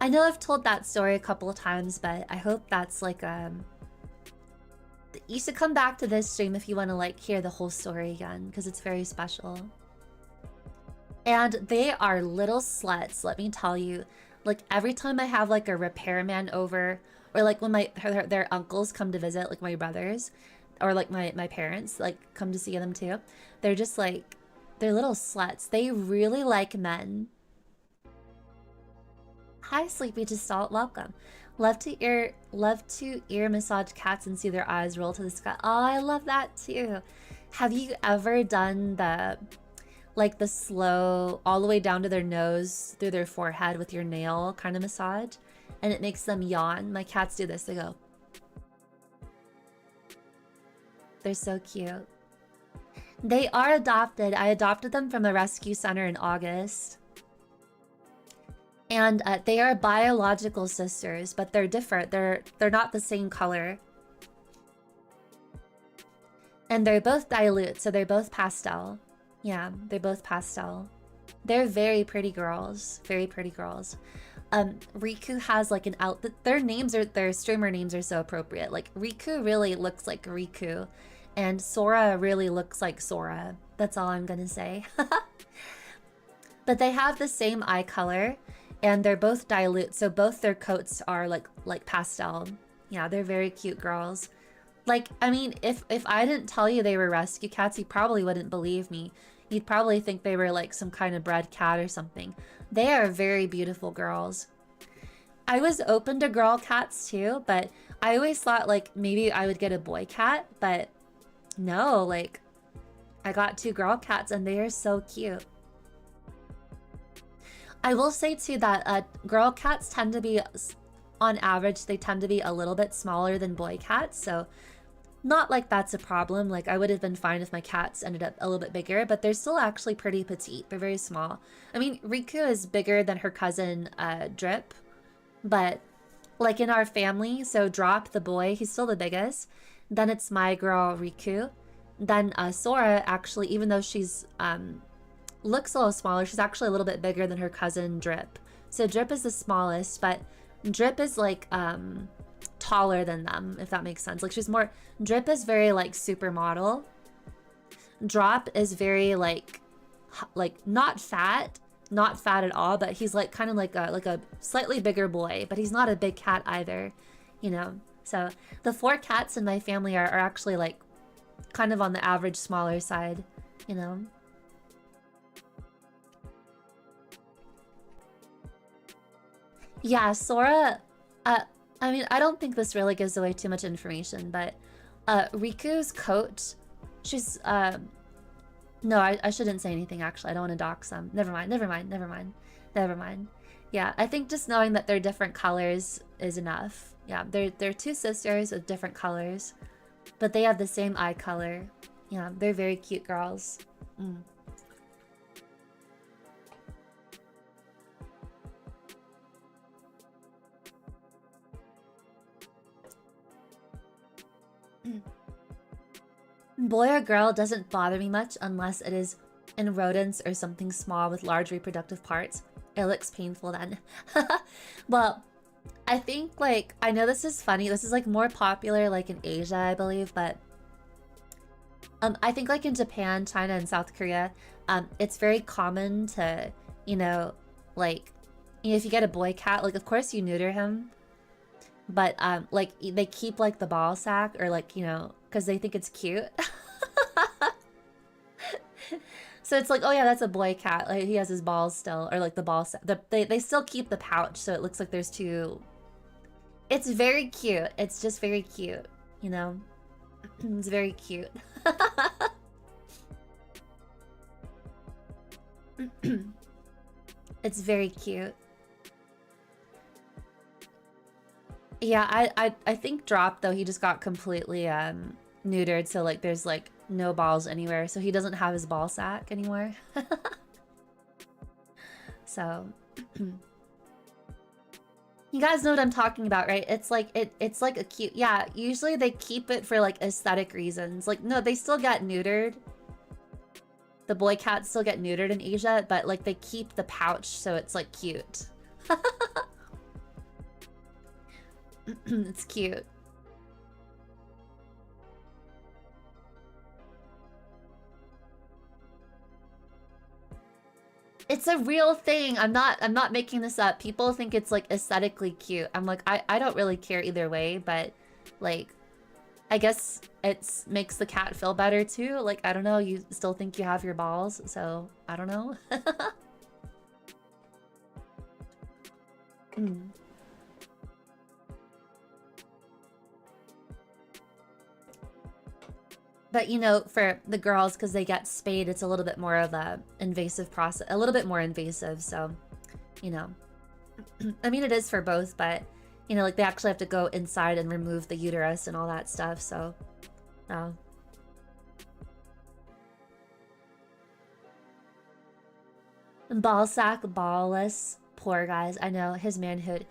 I know I've told that story a couple of times, but I hope that's like you should come back to this stream if you want to like hear the whole story again, because it's very special. And they are little sluts, let me tell you. Like every time I have like a repairman over, or like when their uncles come to visit, like my brothers, or like my parents like come to see them too, they're just like, they're little sluts. They really like men. Hi, Sleepy to Salt, welcome. Love to ear massage cats and see their eyes roll to the sky. Oh, I love that too. Have you ever done the like the slow all the way down to their nose through their forehead with your nail kind of massage, and it makes them yawn? My cats do this. They go. They're so cute. They are adopted. I adopted them from a rescue center in August. And they are biological sisters, but they're different. They're not the same color. And they're both dilute, so they're both pastel. Yeah, they're both pastel. They're very pretty girls. Very pretty girls. RIKU has like an outfit. Their streamer names are so appropriate. Like RIKU really looks like RIKU, and SORA really looks like SORA. That's all I'm gonna say. But they have the same eye color, and they're both dilute, so both their coats are like pastel. Yeah, they're very cute girls. Like, I mean, if I didn't tell you they were rescue cats, you probably wouldn't believe me. You'd probably think they were like some kind of bred cat or something. They are very beautiful girls. I was open to girl cats too, but I always thought like maybe I would get a boy cat, but no, like I got 2 girl cats and they are so cute. I will say too that girl cats tend to be, on average, they tend to be a little bit smaller than boy cats, so not like that's a problem. Like I would have been fine if my cats ended up a little bit bigger, but they're still actually pretty petite. They're very small. I mean, RIKU is bigger than her cousin Drip, but like in our family, so Drop the boy, he's still the biggest. Then it's my girl RIKU. Then SORA actually, even though she's looks a little smaller, she's actually a little bit bigger than her cousin Drip. So Drip is the smallest, but Drip is like taller than them, if that makes sense. Like she's more, Drip is very like supermodel. Drop is very like not fat at all, but he's like kind of like a slightly bigger boy, but he's not a big cat either, you know. So the 4 cats in my family are actually like kind of on the average smaller side, you know. Yeah, SORA, I mean, I don't think this really gives away too much information, but RIKU's coat, she's, no, I shouldn't say anything actually. I don't want to dox them. Never mind. Yeah, I think just knowing that they're different colors is enough. Yeah, they're 2 sisters with different colors, but they have the same eye color. Yeah, they're very cute girls. Boy or girl doesn't bother me much unless it is in rodents or something small with large reproductive parts. It looks painful then. Well, I think like, I know this is funny. This is like more popular like in Asia, I believe, but I think like in Japan, China, and South Korea, it's very common to, you know, like, you know, if you get a boy cat, like of course you neuter him, but like they keep like the ball sack, or like, you know, because they think it's cute. So it's like, oh yeah, that's a boy cat. Like he has his balls still, or like the ball sack. They still keep the pouch, so it looks like there's 2. It's very cute. It's just very cute, you know. It's very cute. It's very cute. Yeah, I think Drop though, he just got completely neutered, so like there's like no balls anywhere, so he doesn't have his ball sack anymore. So You guys know what I'm talking about, right? It's like it's like a cute, yeah, usually they keep it for like aesthetic reasons. Like no, they still get neutered. The boy cats still get neutered in Asia, but like they keep the pouch so it's like cute. It's cute. It's a real thing. I'm not making this up. People think it's like aesthetically cute. I'm like, I don't really care either way, but like I guess it makes the cat feel better too. Like, I don't know, you still think you have your balls, so I don't know. But you know, for the girls, because they get spayed, it's a little bit more of a invasive process, a little bit more invasive, so, you know. I mean, it is for both, but, you know, like they actually have to go inside and remove the uterus and all that stuff, so, oh. Ball sack, ballless, poor guys, I know, his manhood.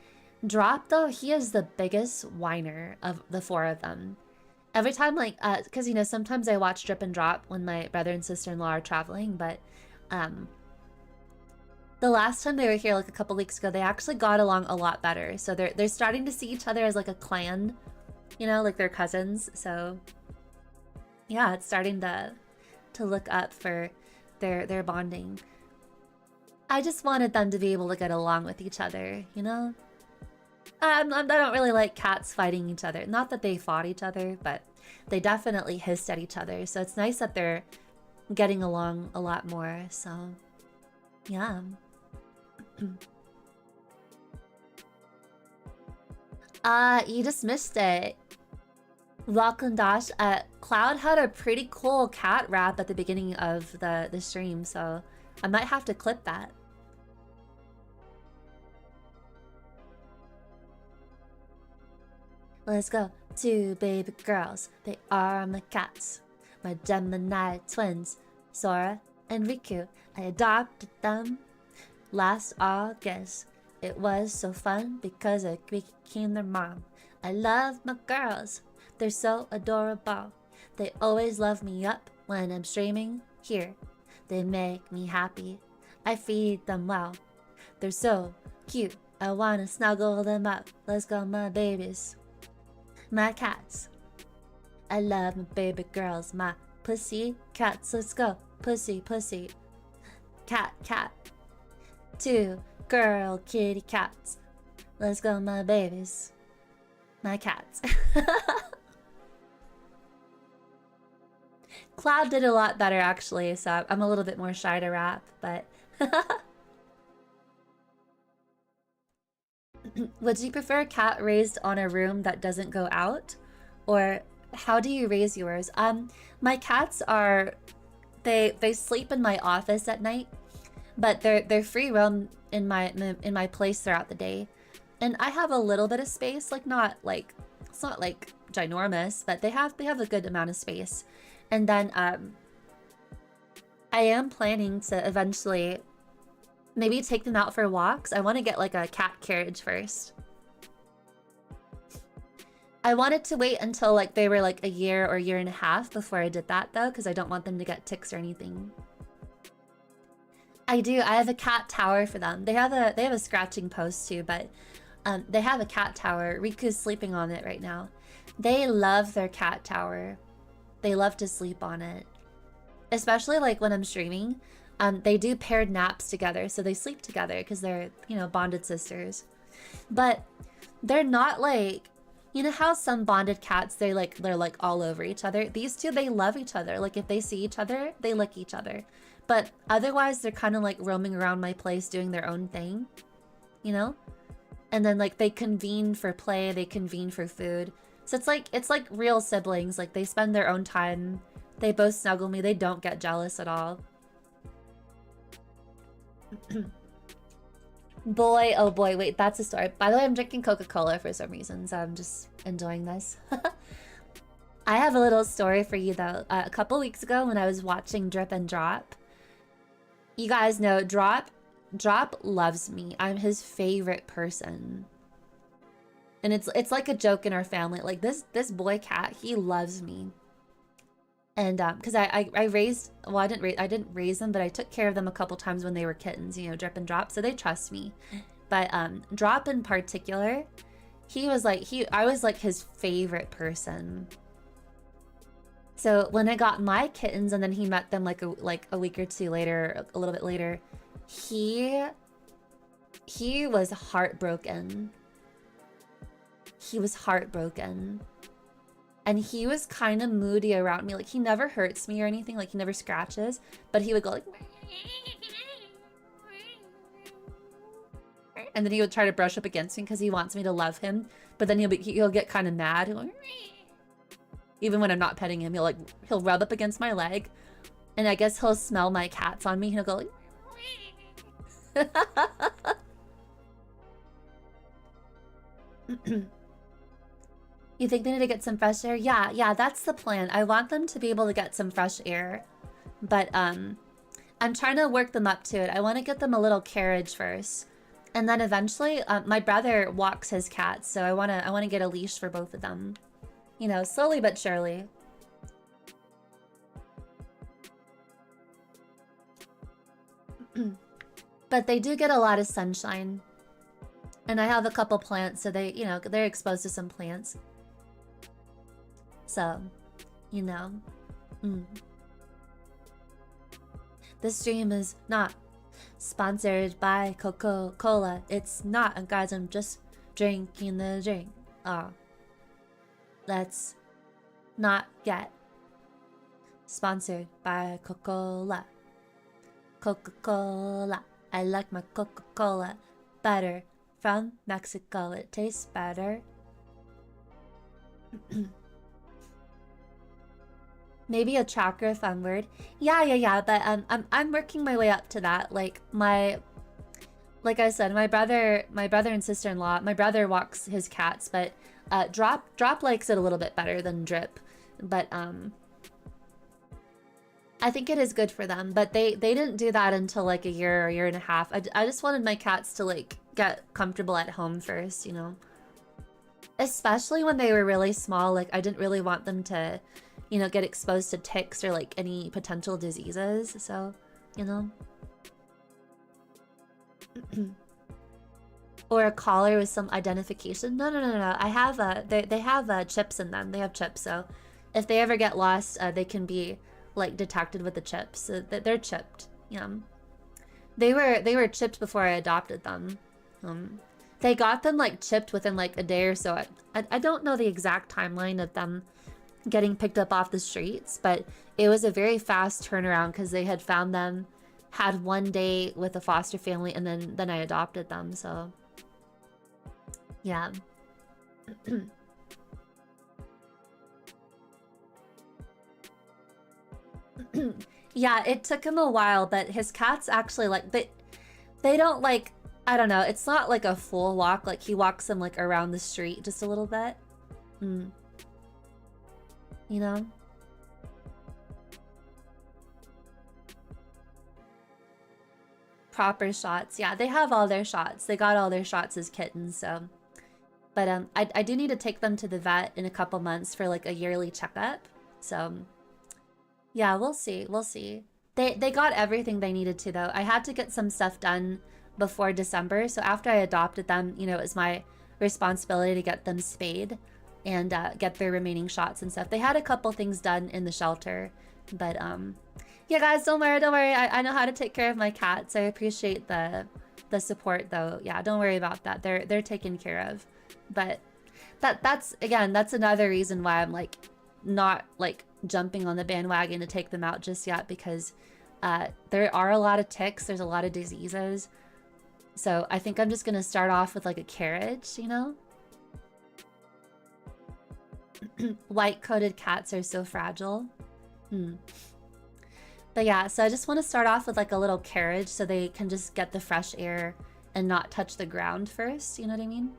Drop, though, he is the biggest whiner of the four of them. Every time, like, because, you know, sometimes I watch Drip and Drop when my brother and sister-in-law are traveling, but, the last time they were here, like, a couple weeks ago, they actually got along a lot better. So they're starting to see each other as, like, a clan, you know, like they're cousins. So, yeah, it's starting to look up for their bonding. I just wanted them to be able to get along with each other, you know? I don't really like cats fighting each other. Not that they fought each other, but they definitely hissed at each other. So it's nice that they're getting along a lot more. So, yeah. You just missed it. Welcome, Dash. Cloud had a pretty cool cat rap at the beginning of the stream, so I might have to clip that. Let's go. Two baby girls. They are my cats. My Gemini twins, Sora and Riku. I adopted them last August. It was so fun because I became their mom. I love my girls. They're so adorable. They always love me up when I'm streaming here. They make me happy. I feed them well. They're so cute. I wanna snuggle them up. Let's go, my babies. My cats. I love my baby girls. My pussy cats. Let's go. Pussy, pussy. Cat, cat. Two girl kitty cats. Let's go, my babies. My cats. Cloud did a lot better, actually, so I'm a little bit more shy to rap, but... Would you prefer a cat raised on a room that doesn't go out? Or how do you raise yours? My cats are... They sleep in my office at night, but they're free roam in my place throughout the day. And I have a little bit of space, like not like... It's not like ginormous, but they have a good amount of space. And then I am planning to eventually maybe take them out for walks. I want to get like a cat carriage first. I wanted to wait until like they were like a year or year and a half before I did that though, because I don't want them to get ticks or anything. I do. I have a cat tower for them. They have a scratching post too, but they have a cat tower. Riku's sleeping on it right now. They love their cat tower. They love to sleep on it. Especially like when I'm streaming. They do paired naps together, so they sleep together because they're, you know, bonded sisters. But they're not like, you know how some bonded cats, they're like all over each other? These two, they love each other. Like if they see each other, they lick each other. But otherwise, they're kind of like roaming around my place doing their own thing, you know? And then like they convene for play, they convene for food. So it's like real siblings. Like they spend their own time. They both snuggle me. They don't get jealous at all. Boy, oh boy, wait, that's a story. By the way, I'm drinking Coca-Cola for some reason, so I'm just enjoying this. I have a little story for you though. A couple weeks ago when I was watching Drip and Drop, you guys know Drop loves me. I'm his favorite person. And it's like a joke in our family. Like this boy cat, he loves me. And because I raised, well, I didn't raise them, but I took care of them a couple times when they were kittens, you know, Drip and Drop, so they trust me. But Drop in particular, he was like, I was like his favorite person. So when I got my kittens and then he met them like a week or two later, a little bit later, he was heartbroken. He was heartbroken. And he was kind of moody around me. Like, he never hurts me or anything. Like, he never scratches. But he would go like... And then he would try to brush up against me because he wants me to love him. But then he'll get kind of mad. He'll like, even when I'm not petting him, he'll rub up against my leg. And I guess he'll smell my cats on me. And he'll go like... You think they need to get some fresh air? Yeah, that's the plan. I want them to be able to get some fresh air. But I'm trying to work them up to it. I want to get them a little carriage first. And then eventually, my brother walks his cats, so I want to get a leash for both of them. You know, slowly but surely. But they do get a lot of sunshine. And I have a couple plants, so they, you know, they're exposed to some plants. So, you know. This stream is not sponsored by Coca-Cola. It's not, guys, I'm just drinking the drink. Let's not get sponsored by Coca-Cola. Coca-Cola. I like my Coca-Cola better from Mexico. It tastes better. Maybe a chakra fun word. Yeah, but I'm working my way up to that. Like I said, my brother and sister-in-law, my brother walks his cats, but Drop likes it a little bit better than Drip. But I think it is good for them, but they didn't do that until like a year or a year and a half. I just wanted my cats to like get comfortable at home first, you know. Especially when they were really small, like I didn't really want them to, you know, get exposed to ticks or like any potential diseases, so, you know. Or a collar with some identification. No. I have they have chips in them. They have chips, so if they ever get lost, they can be like detected with the chips. So they're chipped. Yeah. They were chipped before I adopted them. They got them like chipped within like a day or so. I don't know the exact timeline of them getting picked up off the streets, but it was a very fast turnaround because they had found them, had one day with a foster family, and then I adopted them. So yeah. Yeah, it took him a while, but his cats actually like they don't like, I don't know, it's not like a full walk. Like he walks them like around the street just a little bit. You know? Proper shots. Yeah, they have all their shots. They got all their shots as kittens, so. But I do need to take them to the vet in a couple months for like a yearly checkup. So yeah, we'll see. We'll see. They got everything they needed to though. I had to get some stuff done before December. So after I adopted them, you know, it was my responsibility to get them spayed and get their remaining shots and stuff. They had a couple things done in the shelter, but yeah, guys, don't worry. I know how to take care of my cats. I appreciate the support though. Yeah, don't worry about that. They're taken care of. But that's again, that's another reason why I'm like not like jumping on the bandwagon to take them out just yet, because there are a lot of ticks, there's a lot of diseases. So I think I'm just gonna start off with like a carriage, you know? White-coated cats are so fragile. But yeah, so I just want to start off with like a little carriage so they can just get the fresh air and not touch the ground first, you know what I mean?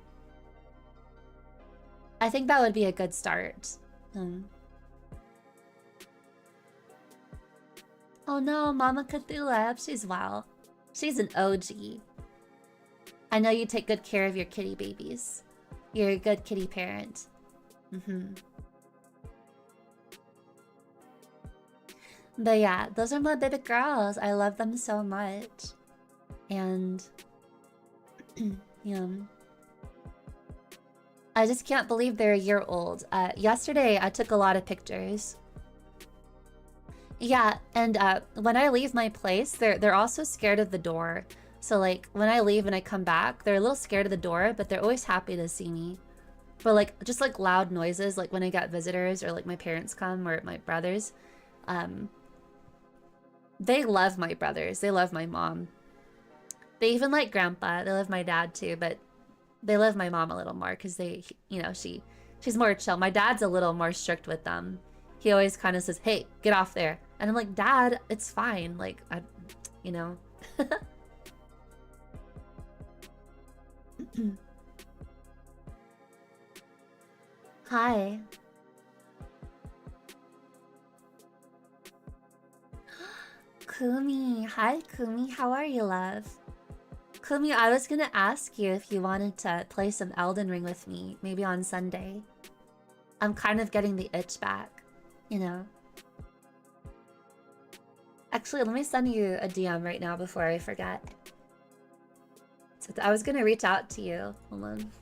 I think that would be a good start. Oh no, Mama Cthulhu, I hope she's well. She's an OG. I know you take good care of your kitty babies. You're a good kitty parent. But yeah, those are my baby girls. I love them so much. And yeah, I just can't believe they're a year old. Yesterday I took a lot of pictures. Yeah, and when I leave my place, they're also scared of the door. So like when I leave and I come back, they're a little scared of the door, but they're always happy to see me. But like just like loud noises, like when I got visitors or like my parents come or my brothers, they love my brothers. They love my mom. They even like grandpa. They love my dad too, but they love my mom a little more because they, you know, she's more chill. My dad's a little more strict with them. He always kind of says, "Hey, get off there." And I'm like, "Dad, it's fine." Like, you know. Hi. Kumi. Hi, Kumi. How are you, love? Kumi, I was gonna ask you if you wanted to play some Elden Ring with me, maybe on Sunday. I'm kind of getting the itch back, you know? Actually, let me send you a DM right now before I forget. So I was gonna reach out to you. Hold on.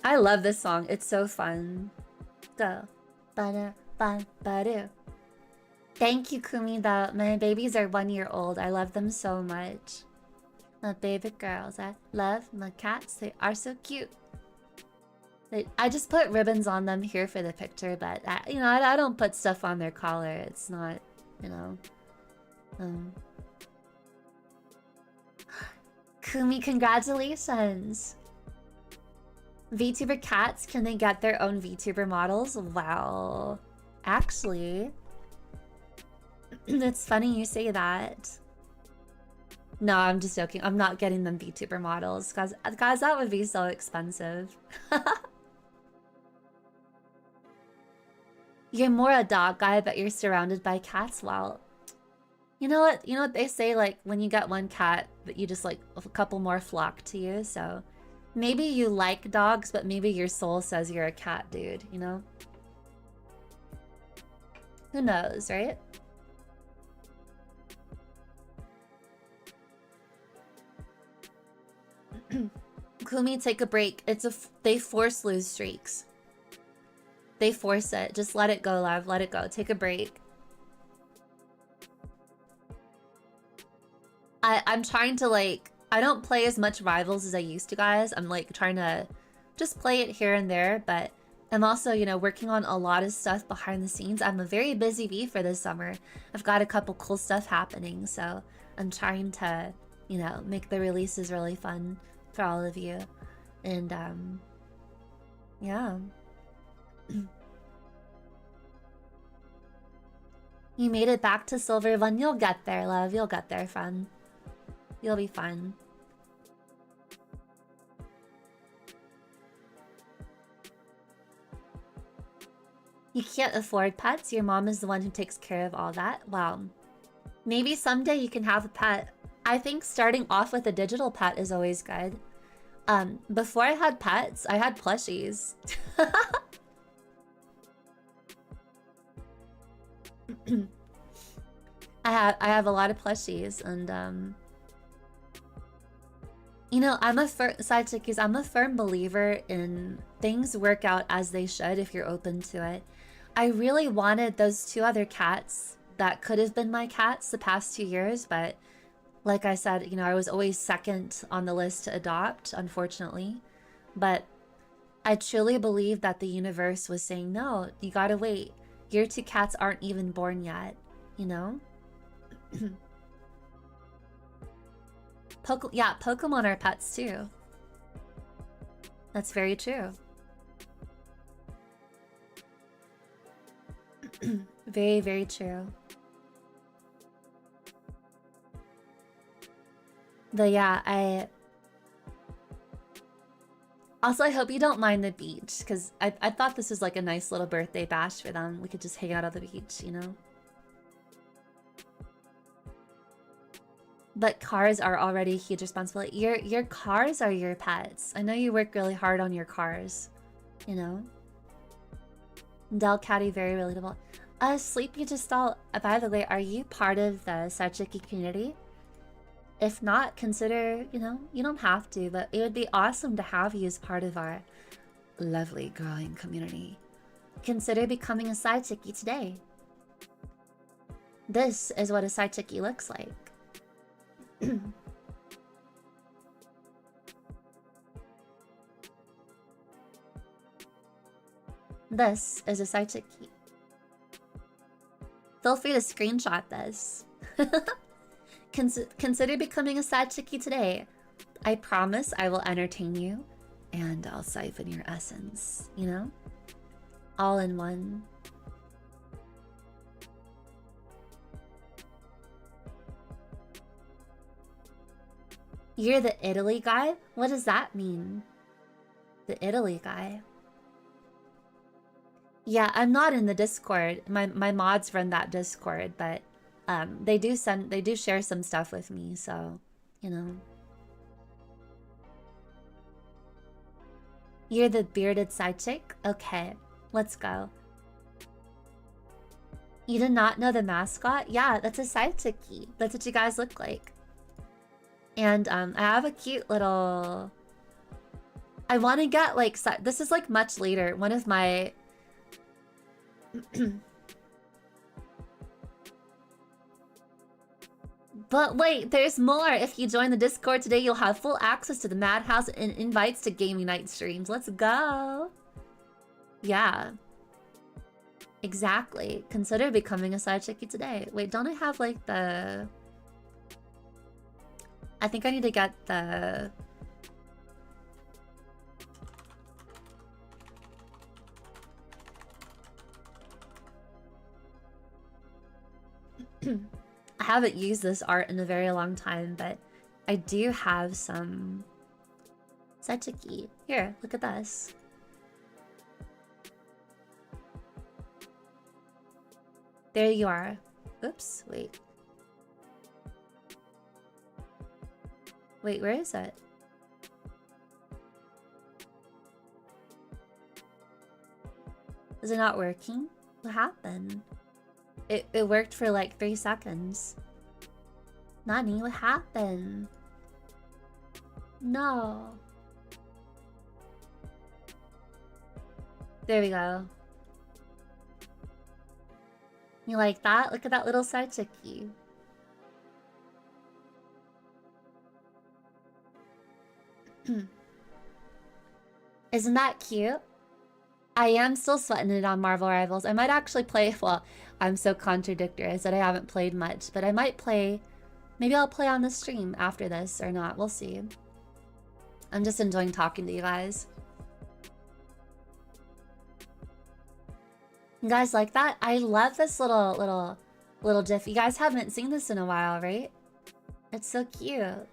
I love this song. It's so fun. Go. Ba-da, ba-ba-do. Thank you, Kumi, though. My babies are 1 year old. I love them so much. My baby girls. I love my cats. They are so cute. I just put ribbons on them here for the picture, but you know, I don't put stuff on their collar. It's not, you know. Kumi, congratulations. VTuber cats, can they get their own VTuber models? Wow. Actually, it's funny you say that. No, I'm just joking. I'm not getting them VTuber models, guys, that would be so expensive. You're more a dog guy, but you're surrounded by cats. Well, you know what? You know what they say, like, when you get one cat, but you just, like, a couple more flock to you, so... Maybe you like dogs, but maybe your soul says you're a cat dude, you know? Who knows, right? Kumi, take a break. They force lose streaks. They force it. Just let it go, love. Let it go. Take a break. I'm trying to, like... I don't play as much Rivals as I used to, guys. I'm, like, trying to just play it here and there, but I'm also, you know, working on a lot of stuff behind the scenes. I'm a very busy bee for this summer. I've got a couple cool stuff happening, so I'm trying to, you know, make the releases really fun for all of you. And, yeah. You made it back to Silver 1. You'll get there, love. You'll get there, fun. You'll be fine. You can't afford pets? Your mom is the one who takes care of all that? Wow. Maybe someday you can have a pet. I think starting off with a digital pet is always good. Before I had pets, I had plushies. I have a lot of plushies, and you know, I'm a side chickies, I'm a firm believer in things work out as they should if you're open to it. I really wanted those 2 other cats that could have been my cats the past 2 years, but like I said, you know, I was always second on the list to adopt, unfortunately. But I truly believe that the universe was saying, no, you gotta wait. Your 2 cats aren't even born yet, you know? Yeah, Pokemon are pets too. That's very true. Very, very true. But yeah, Also, I hope you don't mind the beach, because I thought this was like a nice little birthday bash for them. We could just hang out on the beach, you know? But cars are already a huge responsibility. Your cars are your pets. I know you work really hard on your cars, you know? Del Caddy, very relatable. Sleepy just all, by the way, are you part of the Sachiki community? If not, consider, you know, you don't have to, but it would be awesome to have you as part of our lovely growing community. Consider becoming a Sachiki today. This is what a Sachiki looks like. This is a Sachiki. Feel free to screenshot this. Consider becoming a Sachiki today. I promise I will entertain you, and I'll siphon your essence, you know? All in one. You're the Italy guy? What does that mean? The Italy guy? Yeah, I'm not in the Discord. My mods run that Discord, but they do share some stuff with me, so you know. You're the bearded side chick? Okay, let's go. You did not know the mascot? Yeah, that's a side chickie. That's what you guys look like. And I have a cute little... I want to get like... This is like much later. One of my... But wait, there's more. If you join the Discord today, you'll have full access to the Madhouse and invites to gaming night streams. Let's go. Yeah. Exactly. Consider becoming a side chickie today. Wait, don't I have like the... I think I need to get the... I haven't used this art in a very long time, but I do have some Sachiki. Here, look at this. There you are. Oops, wait. Wait, where is it? Is it not working? What happened? It worked for like 3 seconds. Nani, what happened? No. There we go. You like that? Look at that little side chickie. Isn't that cute? I am still sweating it on Marvel Rivals. I might actually play, well, I'm so contradictory. I said I haven't played much, but I might play, maybe I'll play on the stream after this or not. We'll see. I'm just enjoying talking to you guys. You guys like that? I love this little GIF. You guys haven't seen this in a while, right? It's so cute.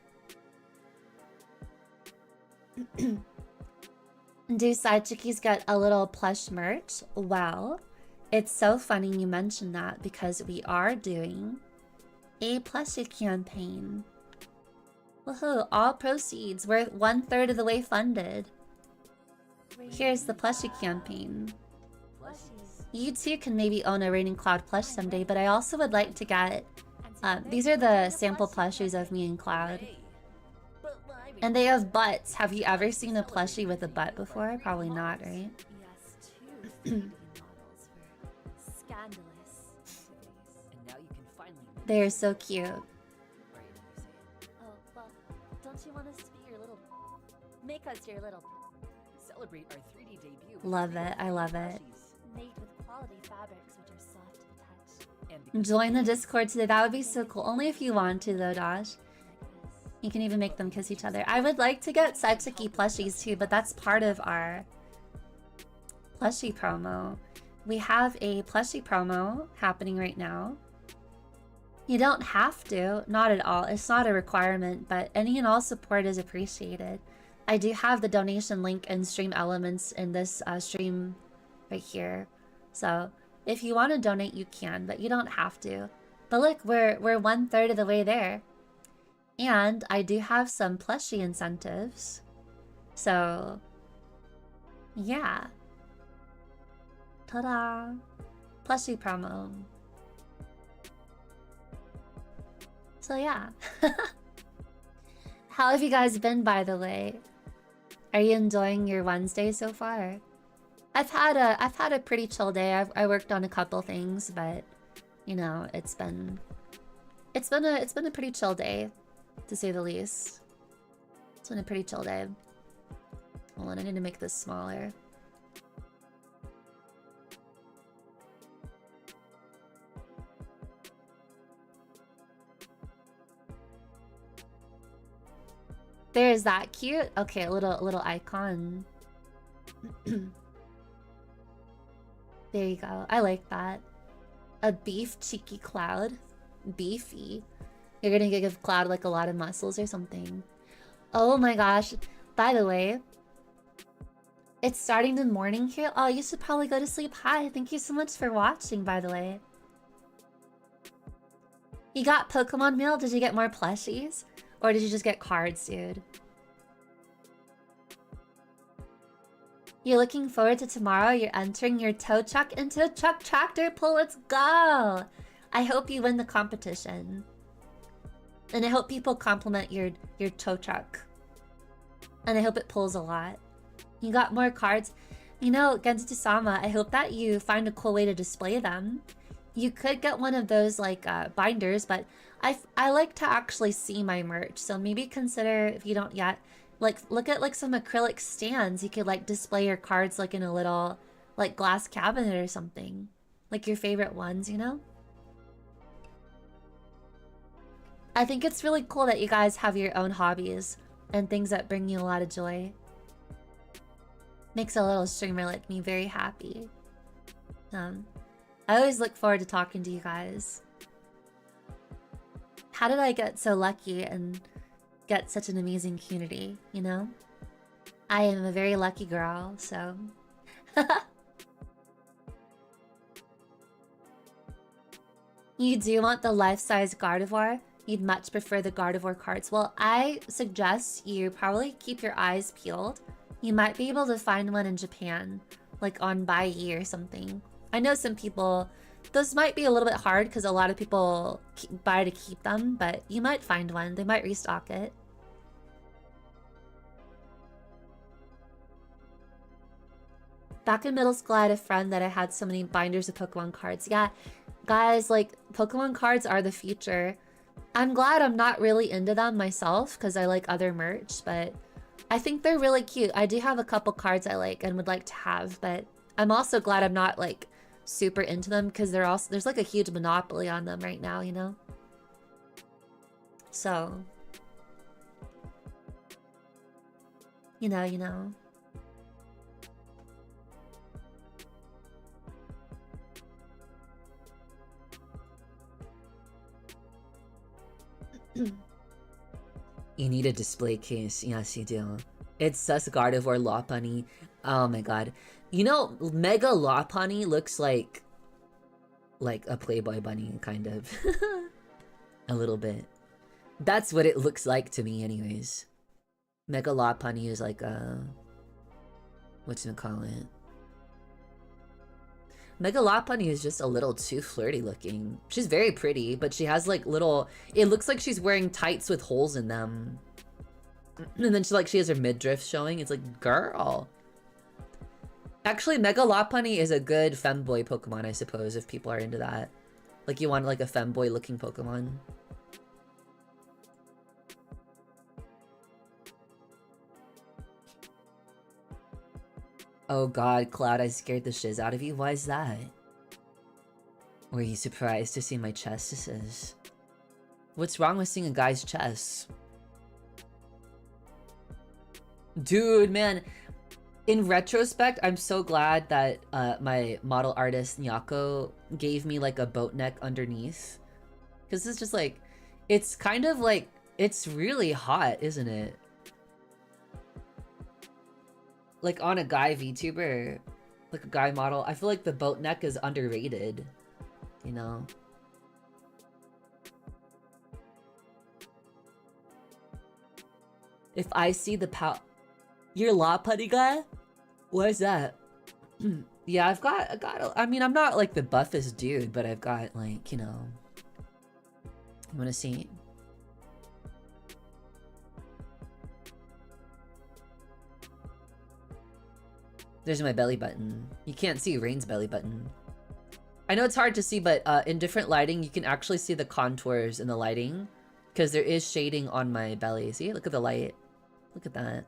Do side chickies get a little plush merch? Well, it's so funny you mentioned that because we are doing a plushie campaign. Woohoo, all proceeds. We're 1/3 of the way funded. Here's the plushie campaign. You too can maybe own a Raein Clowd plush someday, but I also would like to get... these are the sample plushies of me and Cloud. And they have butts. Have you ever seen a plushie with a butt before? Probably not, right? They're so cute. Oh, well, don't you want us to be your little... Make us your little... Celebrate our 3D debut. Love it. I love it. Made with quality fabrics which are soft to the touch. Join the Discord today. That would be so cool. Only if you want to, though, Dash. You can even make them kiss each other. I would like to get Sachiki plushies too, but that's part of our plushie promo. We have a plushie promo happening right now. You don't have to, not at all. It's not a requirement, but any and all support is appreciated. I do have the donation link and stream elements in this stream right here. So if you want to donate, you can, but you don't have to. But look, we're 1/3 of the way there. And I do have some plushie incentives. So yeah. Ta-da! Plushie promo. So yeah. How have you guys been, by the way? Are you enjoying your Wednesday so far? I've had a pretty chill day. I worked on a couple things, but you know, it's been a pretty chill day, to say the least. It's been a pretty chill day. Hold on, I need to make this smaller. There's that cute. Okay, a little icon. There you go. I like that. A beef cheeky Cloud. Beefy. You're gonna give Cloud like a lot of muscles or something. Oh my gosh. By the way, it's starting the morning here. Oh, you should probably go to sleep. Hi, thank you so much for watching, by the way. You got Pokemon mail? Did you get more plushies? Or did you just get cards, dude? You're looking forward to tomorrow? You're entering your tow truck into a truck tractor pull. Let's go! I hope you win the competition. And I hope people compliment your tow truck. And I hope it pulls a lot. You got more cards? You know, Genjutsu-sama, I hope that you find a cool way to display them. You could get one of those like binders, but I like to actually see my merch, so maybe consider, if you don't yet, like look at like some acrylic stands. You could like display your cards like in a little like glass cabinet or something, like your favorite ones, you know. I think it's really cool that you guys have your own hobbies and things that bring you a lot of joy. Makes a little streamer like me very happy. I always look forward to talking to you guys. How did I get so lucky and get such an amazing community, you know? I am a very lucky girl, so... You do want the life-size Gardevoir? You'd much prefer the Gardevoir cards. Well, I suggest you probably keep your eyes peeled. You might be able to find one in Japan, like on Baiyi or something. I know some people... Those might be a little bit hard because a lot of people buy to keep them, but you might find one. They might restock it. Back in middle school, I had a friend that I had so many binders of Pokemon cards. Yeah, guys, like, Pokemon cards are the future. I'm glad I'm not really into them myself because I like other merch, but I think they're really cute. I do have a couple cards I like and would like to have, but I'm also glad I'm not, like, super into them because there's like a huge monopoly on them right now, you know? So... You know. You need a display case. Yes, you do. It's sus Gardevoir Lopunny. Oh my god. You know, Mega Lopunny looks like a Playboy bunny, kind of. A little bit. That's what it looks like to me, anyways. Mega Lopunny is like a... whatchamacallit? Mega Lopunny is just a little too flirty looking. She's very pretty, but she has like little... It looks like she's wearing tights with holes in them. And then she has her midriff showing. It's like, girl. Actually, Mega Lopunny is a good femboy Pokemon, I suppose, if people are into that. Like, you want like a femboy looking Pokemon. Oh god, Cloud, I scared the shiz out of you. Why is that? Were you surprised to see my chestises? What's wrong with seeing a guy's chest? Dude, man. In retrospect, I'm so glad that my model artist, Nyako, gave me like a boat neck underneath. Because it's just like... It's kind of like... It's really hot, isn't it? like on a guy VTuber, like a guy model, I feel like the boat neck is underrated, you know? If I see the you're law putty guy? What is that? Yeah, I mean, I'm not like the buffest dude, but I've got like, you know. You wanna see? There's my belly button. You can't see Rain's belly button. I know it's hard to see, but in different lighting, you can actually see the contours in the lighting because there is shading on my belly. See, look at the light. Look at that.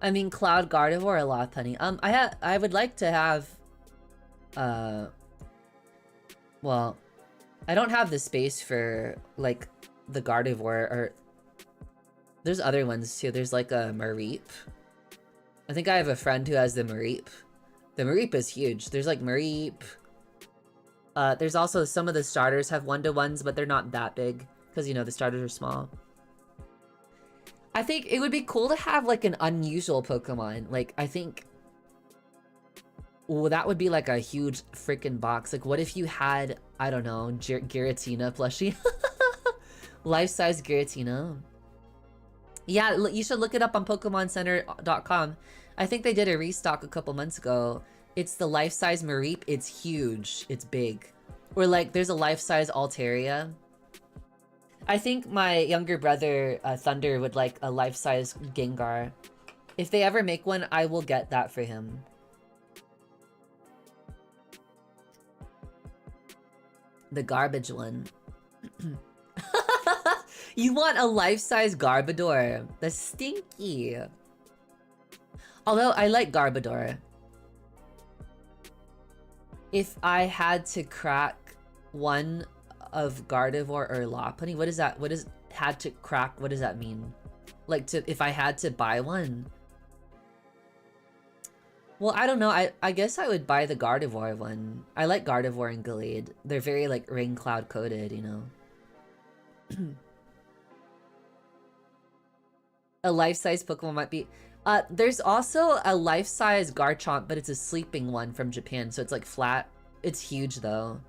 I mean, Cloud Gardevoir a lot, honey. I would like to have, well, I don't have the space for like the Gardevoir, or there's other ones too. There's like a Mareep. I think I have a friend who has the Mareep. The Mareep is huge. There's like Mareep. There's also some of the starters have 1-to-1s, but they're not that big because, you know, the starters are small. I think it would be cool to have like an unusual Pokemon. Like, I think, well, that would be like a huge freaking box. Like, what if you had, I don't know, Giratina plushie? Life-size Giratina. Yeah, you should look it up on PokemonCenter.com. I think they did a restock a couple months ago. It's the life-size Mareep. It's huge. It's big. Or like, there's a life-size Altaria. I think my younger brother, Thunder, would like a life-size Gengar. If they ever make one, I will get that for him. The garbage one. You want a life-size Garbodor. That's stinky. Although, I like Garbodor. If I had to crack one of Gardevoir or Lopunny, what is that? What is had to crack? What does that mean? Like, to if I had to buy one? Well, I don't know. I guess I would buy the Gardevoir one. I like Gardevoir and Gallade. They're very like Rain Cloud coded, you know. A life-size Pokemon might be. There's also a life-size Garchomp, but it's a sleeping one from Japan, so it's like flat. It's huge though.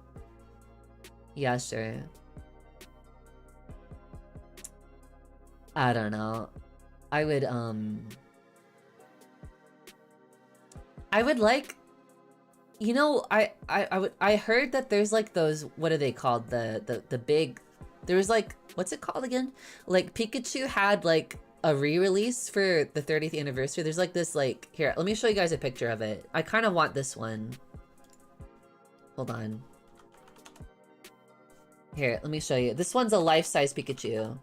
Yeah, sure. I don't know. I would like, you know, I heard that there's like those, what are they called? The big, there was like, what's it called again? Like Pikachu had like a re-release for the 30th anniversary. There's like this, like, here, let me show you guys a picture of it. I kind of want this one. Hold on. Here, let me show you. This one's a life-size Pikachu.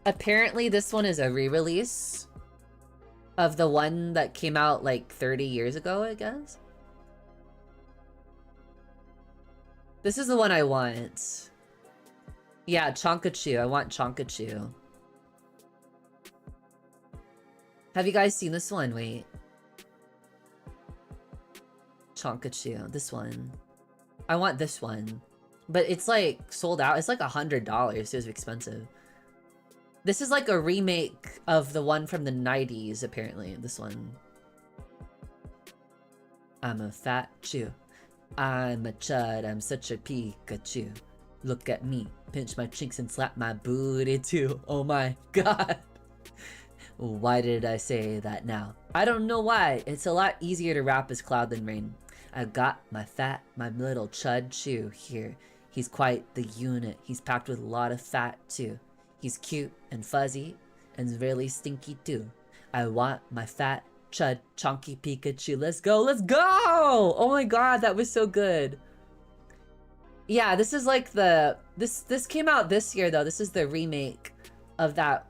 Apparently, this one is a re-release of the one that came out like 30 years ago, I guess. This is the one I want. Yeah, Chonkachu. I want Chonkachu. Have you guys seen this one? Wait. Chonkachu, this one. I want this one. But it's like sold out. It's like $100. It was expensive. This is like a remake of the one from the 90s, apparently. This one. I'm a fat chew. I'm a chud. I'm such a Pikachu. Look at me. Pinch my cheeks and slap my booty too. Oh my god. Why did I say that now? I don't know why. It's a lot easier to rap as Cloud than Rain. I got my little chud chew here. He's quite the unit. He's packed with a lot of fat too. He's cute and fuzzy and really stinky too. I want my fat chud chonky Pikachu. Let's go, let's go! Oh my god, that was so good. Yeah, this is like the this came out this year though. This is the remake of that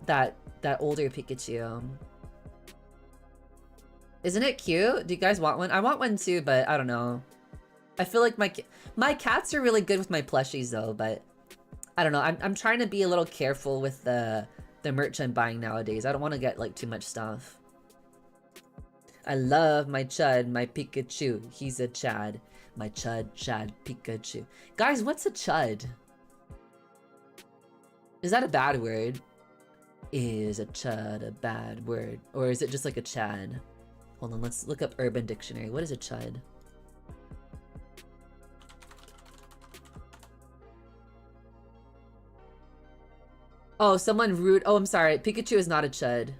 older Pikachu. Isn't it cute? Do you guys want one? I want one too, but I don't know. I feel like my cats are really good with my plushies though, but I don't know. I'm trying to be a little careful with the merch I'm buying nowadays. I don't want to get like too much stuff. I love my Chud, my Pikachu. He's a Chad. My Chud, Chad, Pikachu. Guys, what's a Chud? Is that a bad word? Is a Chud a bad word? Or is it just like a Chad? Hold on, let's look up Urban Dictionary. What is a Chud? Oh, someone rude. Oh, I'm sorry. Pikachu is not a Chud.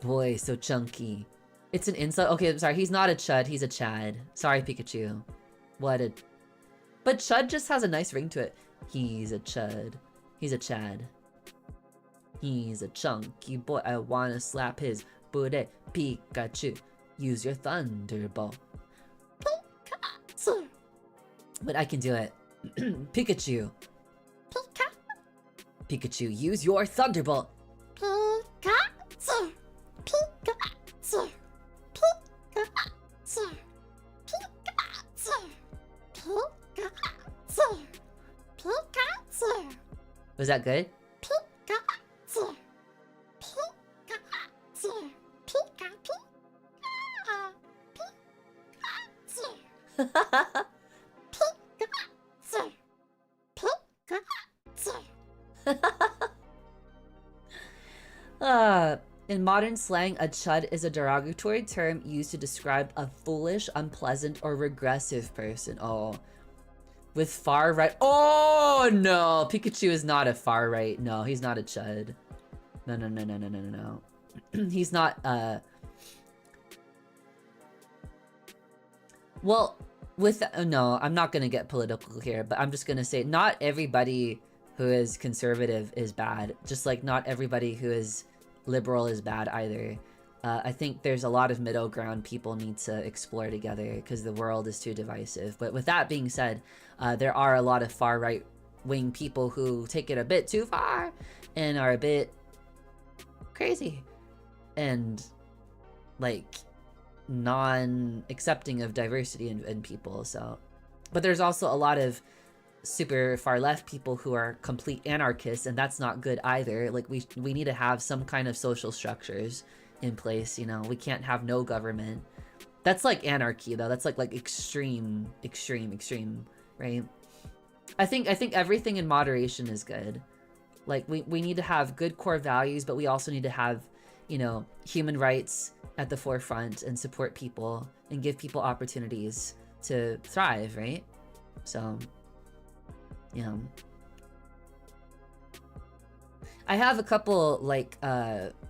Boy, so chunky. It's an insult. Okay, I'm sorry. He's not a Chud. He's a Chad. Sorry, Pikachu. What a... But Chud just has a nice ring to it. He's a Chud. He's a Chad. He's a chunky boy. I wanna slap his booty. Pikachu, use your Thunderbolt. Pikachu. But I can do it. Pikachu. Pikachu, use your Thunderbolt. Pikachu. Pikachu. Pikachu. Pikachu. Pikachu. Pikachu. Was that good? Pikachu. Pikachu. Pikachu. Pikachu. In modern slang, a chud is a derogatory term used to describe a foolish, unpleasant, or regressive person. Oh, with far right. Oh no, Pikachu is not a far right. No, he's not a chud. No, no, no, no, no, no, no, no. He's not. Well, with no, I'm not gonna get political here, but I'm just gonna say not everybody who is conservative is bad. Just like not everybody who is liberal is bad either. I think there's a lot of middle ground people need to explore together because the world is too divisive. But with that being said, there are a lot of far right wing people who take it a bit too far and are a bit crazy and like non-accepting of diversity in people. So, but there's also a lot of super far left people who are complete anarchists, and that's not good either. Like we need to have some kind of social structures in place, you know. We can't have no government. That's like anarchy though. That's like extreme, right? I think everything in moderation is good. Like we need to have good core values, but we also need to have, you know, human rights at the forefront and support people and give people opportunities to thrive, right? So yeah. I have a couple like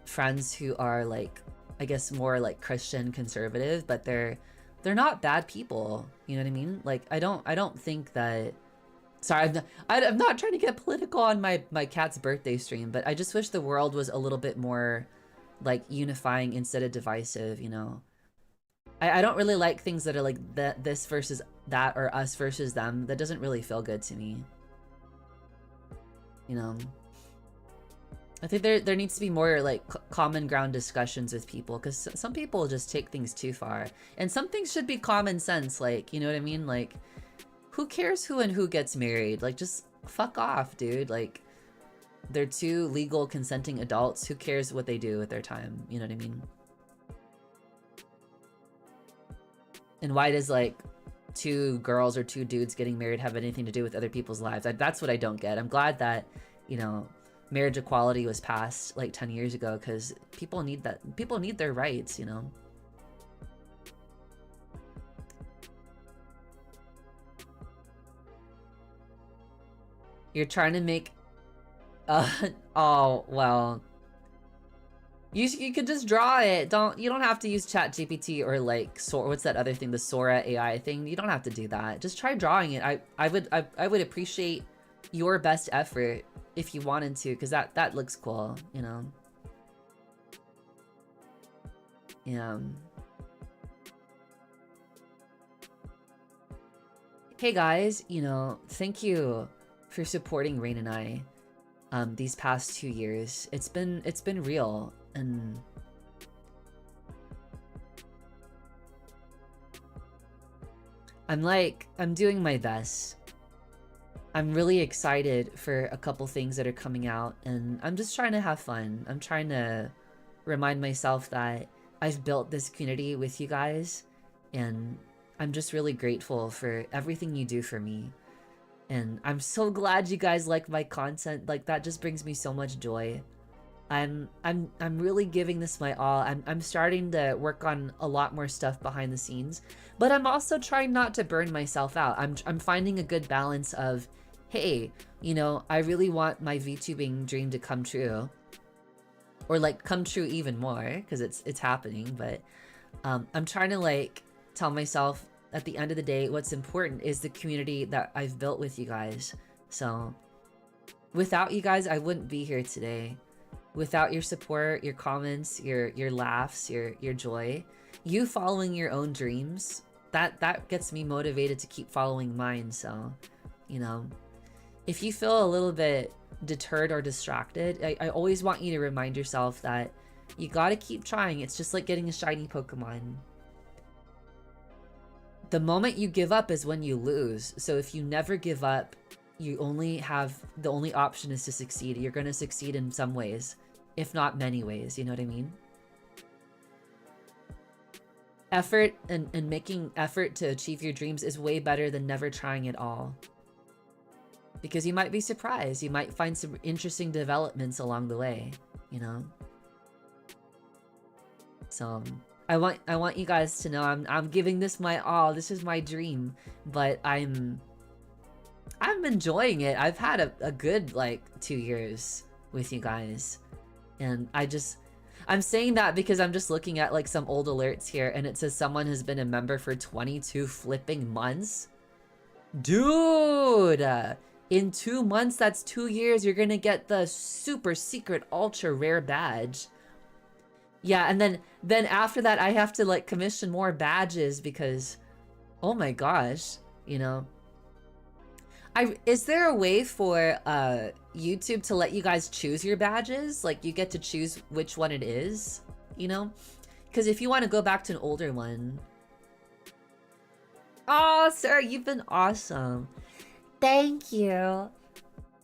friends who are like, I guess more like Christian conservative, but they're not bad people. You know what I mean? Like I don't think that. Sorry, I'm not trying to get political on my cat's birthday stream, but I just wish the world was a little bit more like unifying instead of divisive. You know, I don't really like things that are like this versus that or us versus them. That doesn't really feel good to me. You know, I think there needs to be more like common ground discussions with people, because some people just take things too far, and some things should be common sense. Like, you know what I mean? Like, who cares who and who gets married? Like, just fuck off, dude. Like, they're two legal consenting adults. Who cares what they do with their time? You know what I mean? And why does like two girls or two dudes getting married have anything to do with other people's lives? That's what I don't get. I'm glad that, you know, marriage equality was passed like 10 years ago, because people need that. People need their rights, you know? You're trying to make... oh, well... You could just draw it. You don't have to use ChatGPT or like what's that other thing, the SORA AI thing. You don't have to do that. Just try drawing it. I would appreciate your best effort if you wanted to, because that looks cool, you know. Yeah. Hey guys, you know, thank you for supporting Rain and I these past 2 years. It's been real. And I'm doing my best. I'm really excited for a couple things that are coming out, and I'm just trying to have fun. I'm trying to remind myself that I've built this community with you guys, and I'm just really grateful for everything you do for me. And I'm so glad you guys like my content. Like, that just brings me so much joy. I'm really giving this my all. I'm starting to work on a lot more stuff behind the scenes, but I'm also trying not to burn myself out. I'm finding a good balance of, hey, you know, I really want my VTubing dream to come true, or like come true even more, because it's happening. But I'm trying to like tell myself at the end of the day, what's important is the community that I've built with you guys. So without you guys, I wouldn't be here today. Without your support, your comments, your laughs, your joy, you following your own dreams, that gets me motivated to keep following mine. So, you know, if you feel a little bit deterred or distracted, I always want you to remind yourself that you gotta keep trying. It's just like getting a shiny Pokemon. The moment you give up is when you lose. So if you never give up, you only have, the only option is to succeed. You're going to succeed in some ways, if not many ways, you know what I mean? Effort and making effort to achieve your dreams is way better than never trying at all. Because you might be surprised. You might find some interesting developments along the way, you know? So I want you guys to know I'm giving this my all. This is my dream, but I'm enjoying it. I've had a good like 2 years with you guys, and I'm saying that because I'm just looking at like some old alerts here, and it says someone has been a member for 22 flipping months. Dude, in 2 months, that's 2 years. You're gonna get the super secret ultra rare badge. Yeah, and then after that, I have to like commission more badges because, oh my gosh, you know. Is there a way for YouTube to let you guys choose your badges? Like, you get to choose which one it is, you know? Because if you want to go back to an older one. Oh, sir, you've been awesome. Thank you.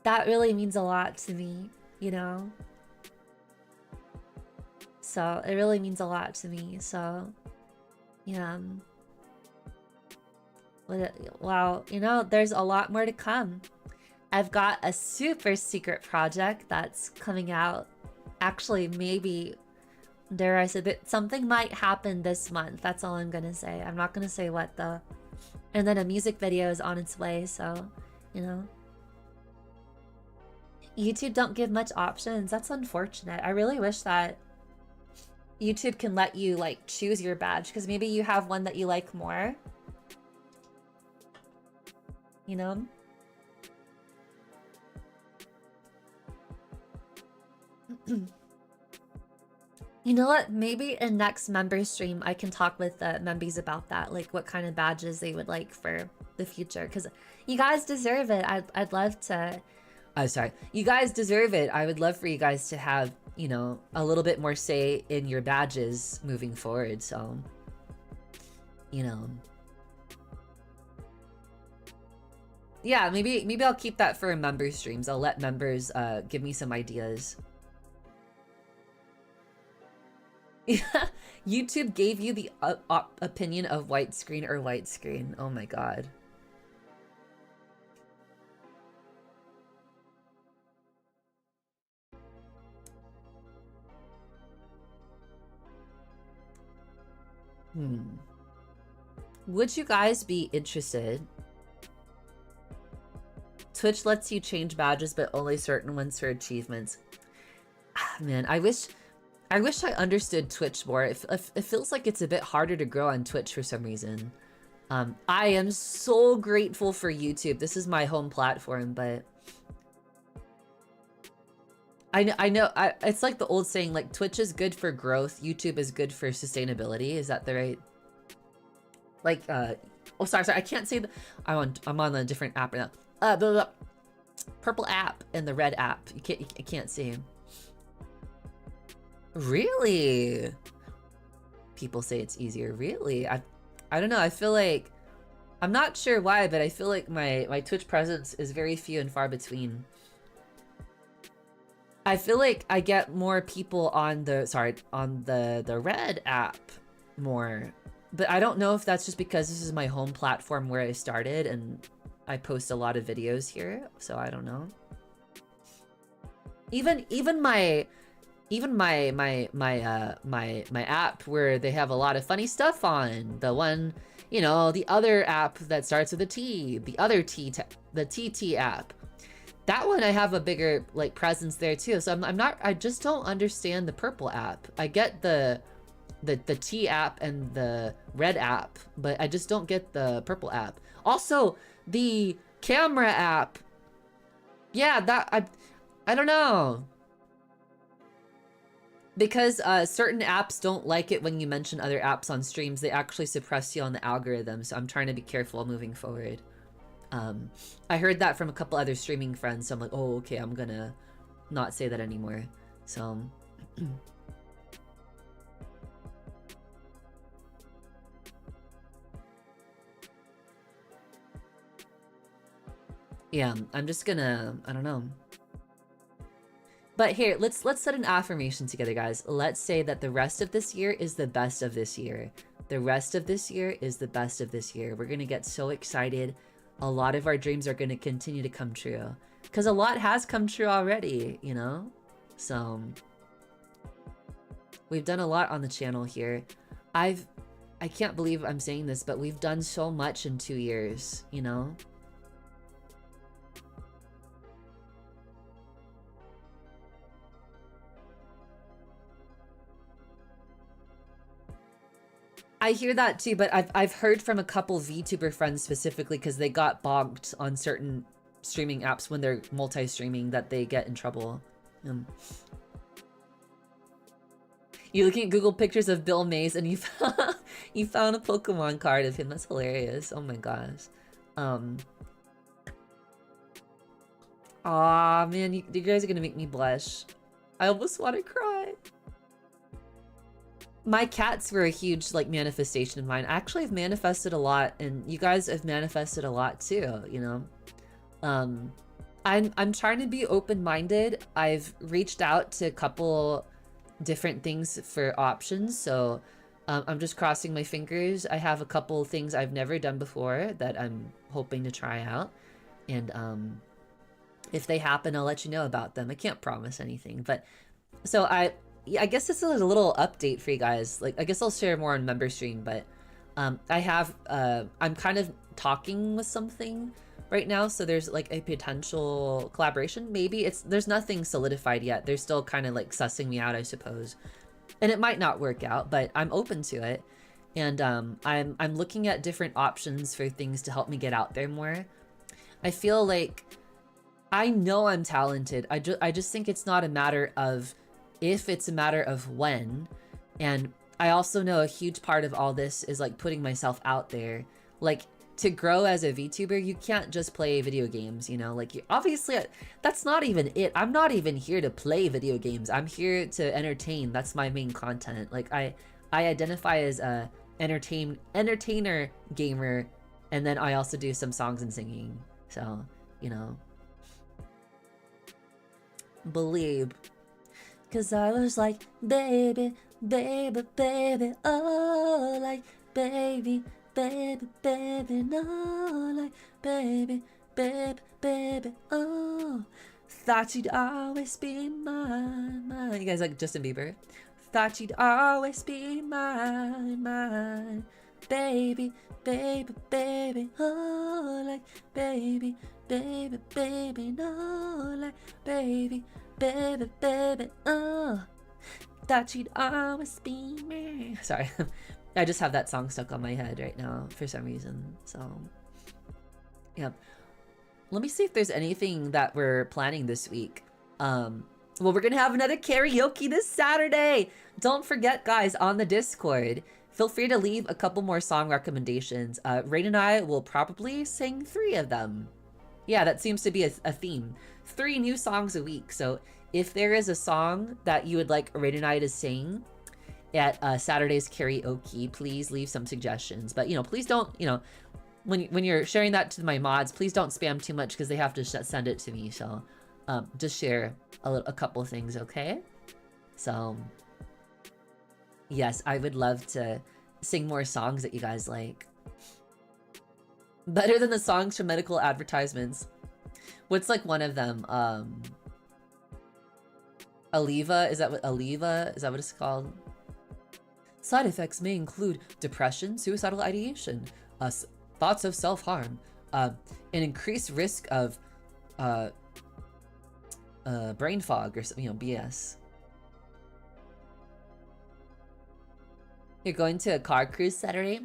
That really means a lot to me, you know? So, it really means a lot to me, so, yeah. Well, you know, there's a lot more to come. I've got a super secret project that's coming out. Actually, maybe, dare I say that something might happen this month. That's all I'm gonna say. I'm not gonna say what though. And then a music video is on its way, so, you know. YouTube don't give much options. That's unfortunate. I really wish that YouTube can let you like choose your badge, because maybe you have one that you like more. You know? You know what? Maybe in next member stream, I can talk with the membies about that, like what kind of badges they would like for the future, because you guys deserve it. I'd love to. Oh, sorry. You guys deserve it. I would love for you guys to have, you know, a little bit more say in your badges moving forward. So, you know. Yeah, maybe I'll keep that for member streams. I'll let members give me some ideas. Yeah, YouTube gave you the opinion of white screen or white screen. Oh my god. Would you guys be interested? Twitch lets you change badges, but only certain ones for achievements. Ah, man, I wish I understood Twitch more. It feels like it's a bit harder to grow on Twitch for some reason. I am so grateful for YouTube. This is my home platform, but I know it's like the old saying, like Twitch is good for growth, YouTube is good for sustainability. Is that the right? Like oh sorry, I can't say I'm on a different app right now. The purple app and the red app. You can't see. Really? People say it's easier. Really? I don't know. I feel like I'm not sure why, but I feel like my Twitch presence is very few and far between. I feel like I get more people on the Red app more. But I don't know if that's just because this is my home platform where I started and I post a lot of videos here, so I don't know. Even my app where they have a lot of funny stuff on, the one, you know, the other app that starts with a T, the TT app. That one I have a bigger like presence there too. So I just don't understand the purple app. I get the T app and the red app, but I just don't get the purple app. Also, the camera app. Yeah, that I don't know. Because certain apps don't like it when you mention other apps on streams, they actually suppress you on the algorithm, so I'm trying to be careful moving forward. I heard that from a couple other streaming friends, so I'm like, oh, okay, I'm gonna not say that anymore. So... yeah, I'm just gonna, I don't know. But here, let's set an affirmation together, guys. Let's say that the rest of this year is the best of this year. The rest of this year is the best of this year. We're gonna get so excited. A lot of our dreams are gonna continue to come true. Because a lot has come true already, you know? So, we've done a lot on the channel here. I can't believe I'm saying this, but we've done so much in 2 years, you know? I hear that too, but I've heard from a couple VTuber friends specifically because they got bogged on certain streaming apps when they're multi-streaming that they get in trouble. You're looking at Google pictures of Bill Mays and you found a Pokemon card of him. That's hilarious. Oh my gosh. Aw, man, you guys are gonna make me blush. I almost want to cry. My cats were a huge like manifestation of mine. I actually have manifested a lot, and you guys have manifested a lot too, you know? I'm trying to be open-minded. I've reached out to a couple different things for options, so I'm just crossing my fingers. I have a couple things I've never done before that I'm hoping to try out, and if they happen, I'll let you know about them. I can't promise anything, but so I guess this is a little update for you guys. Like, I guess I'll share more on member stream, but I'm kind of talking with something right now, so there's like a potential collaboration. Maybe there's nothing solidified yet. They're still kind of like sussing me out, I suppose, and it might not work out, but I'm open to it. And I'm looking at different options for things to help me get out there more. I feel like I know I'm talented. I just think it's not a matter of if, it's a matter of when. And I also know a huge part of all this is like putting myself out there. Like, to grow as a VTuber, you can't just play video games, you know? Like, obviously, that's not even it. I'm not even here to play video games. I'm here to entertain. That's my main content. Like, I identify as a entertainer gamer, and then I also do some songs and singing. So, you know. Believe. Cause I was like, baby, baby, baby, oh, like, baby, baby, baby, no, like, baby, baby, baby, oh, thought you'd always be mine, mine. You guys like Justin Bieber? Thought you'd always be mine, mine, baby, baby, baby, oh, like, baby, baby, baby, no, like, baby, baby, baby, oh, thought you'd always be me. Sorry, I just have that song stuck on my head right now for some reason. So, yeah. Let me see if there's anything that we're planning this week. Well, we're gonna have another karaoke this Saturday. Don't forget, guys, on the Discord, feel free to leave a couple more song recommendations. Raein and I will probably sing 3 of them. Yeah, that seems to be a theme. 3 new songs a week. So if there is a song that you would like Raein and I to sing at Saturday's karaoke, please leave some suggestions. But, you know, please don't, you know, when you're sharing that to my mods, please don't spam too much because they have to send it to me. So, just share a couple things, okay? So, yes, I would love to sing more songs that you guys like. Better than the songs from medical advertisements. What's like one of them? Aliva? Is that what it's called? Side effects may include depression, suicidal ideation, thoughts of self-harm, an increased risk of brain fog or BS. You're going to a car cruise Saturday?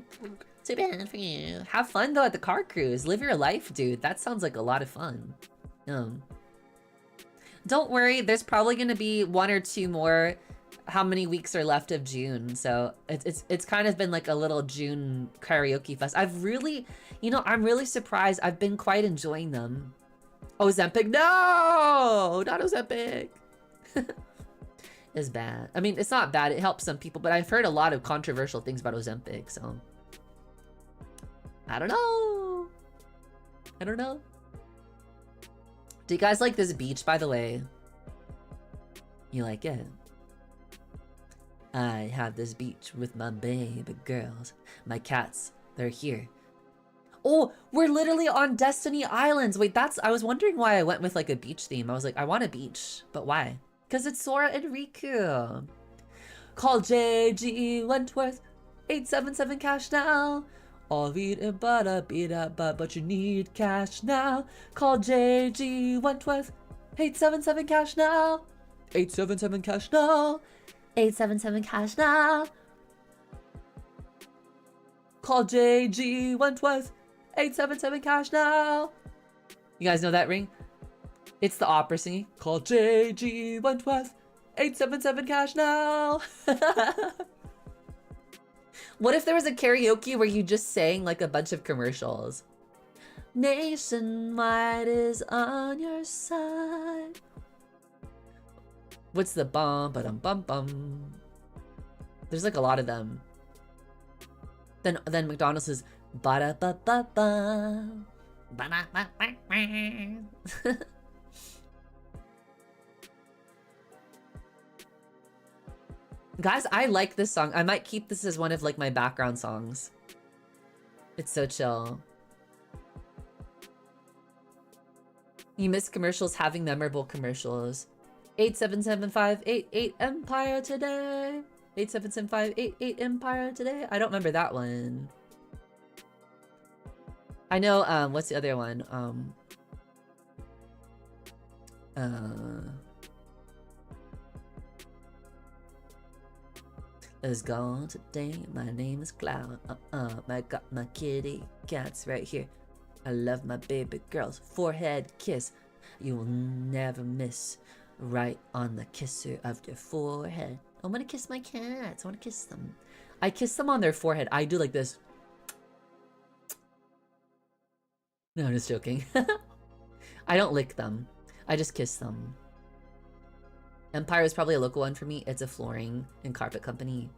Too bad for you. Have fun though at the car cruise. Live your life, dude. That sounds like a lot of fun. Don't worry, there's probably gonna be 1 or 2 more. How many weeks are left of June? So it's kind of been like a little June karaoke fest. I'm really surprised. I've been quite enjoying them. Ozempic, no, not Ozempic. It's bad. I mean, it's not bad. It helps some people, but I've heard a lot of controversial things about Ozempic, so I don't know. Do you guys like this beach, by the way? You like it? I have this beach with my baby girls. My cats, they're here. Oh, we're literally on Destiny Islands. Wait, I was wondering why I went with like a beach theme. I was like, I want a beach, but why? Because it's Sora and Riku. Call JG Wentworth, 877 cash now. All beat and butter, beat up, but you need cash now. Call JG Wentworth, 877 cash now. 877 cash now. 877 cash now. Call JG Wentworth, 877 cash now. You guys know that ring? It's the opera singing. Call JG Wentworth, 877 cash now. What if there was a karaoke where you just sang like a bunch of commercials? Nationwide is on your side. What's the bum ba dum bum bum? There's like a lot of them. Then McDonald's is ba da ba ba ba ba da ba ba ba. Guys, I like this song. I might keep this as one of like my background songs. It's so chill. You miss commercials having memorable commercials. 877-588 Empire today. 877-588 Empire today. I don't remember that one. I know, what's the other one? Let's go on today. My name is Cloud. I got my kitty cats right here. I love my baby girl's forehead kiss. You will never miss. Right on the kisser of your forehead. I want to kiss my cats. I want to kiss them. I kiss them on their forehead. I do like this. No, I'm just joking. I don't lick them. I just kiss them. Empire is probably a local one for me. It's a flooring and carpet company.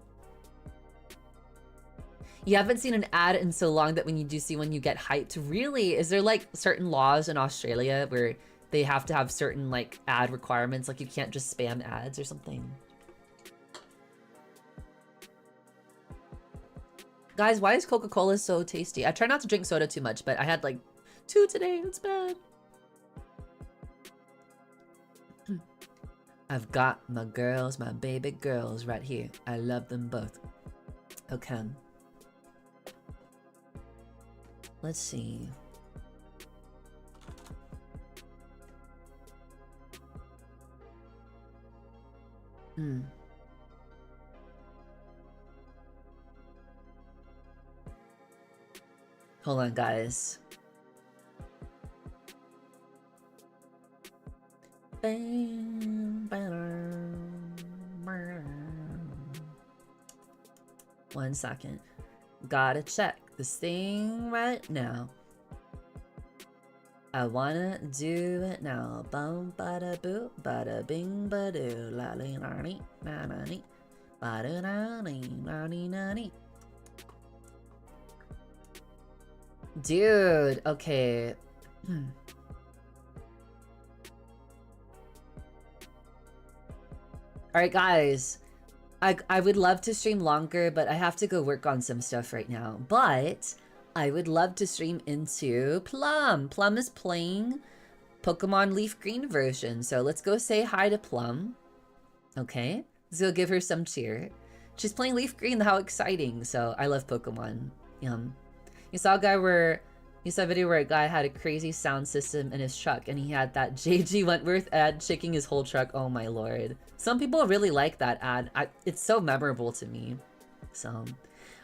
You haven't seen an ad in so long that when you do see one, you get hyped. Really? Is there like certain laws in Australia where they have to have certain like ad requirements? Like you can't just spam ads or something? Guys, why is Coca-Cola so tasty? I try not to drink soda too much, but I had like 2 today. It's bad. I've got my girls, my baby girls right here. I love them both. Okay. Let's see. Hold on, guys. One second. Gotta check this thing right now. I wanna do it now. Bum bada boo, bada bing badoo, la li na ni na na ni, bada na ni na ni na ni. Dude, okay. Alright guys, I would love to stream longer, but I have to go work on some stuff right now. But I would love to stream into Plum. Plum is playing Pokemon Leaf Green version, so let's go say hi to Plum. Okay, let's go give her some cheer. She's playing Leaf Green, how exciting. So I love Pokemon. You saw a video where a guy had a crazy sound system in his truck and he had that JG Wentworth ad shaking his whole truck. Oh my lord. Some people really like that ad. It's so memorable to me. So,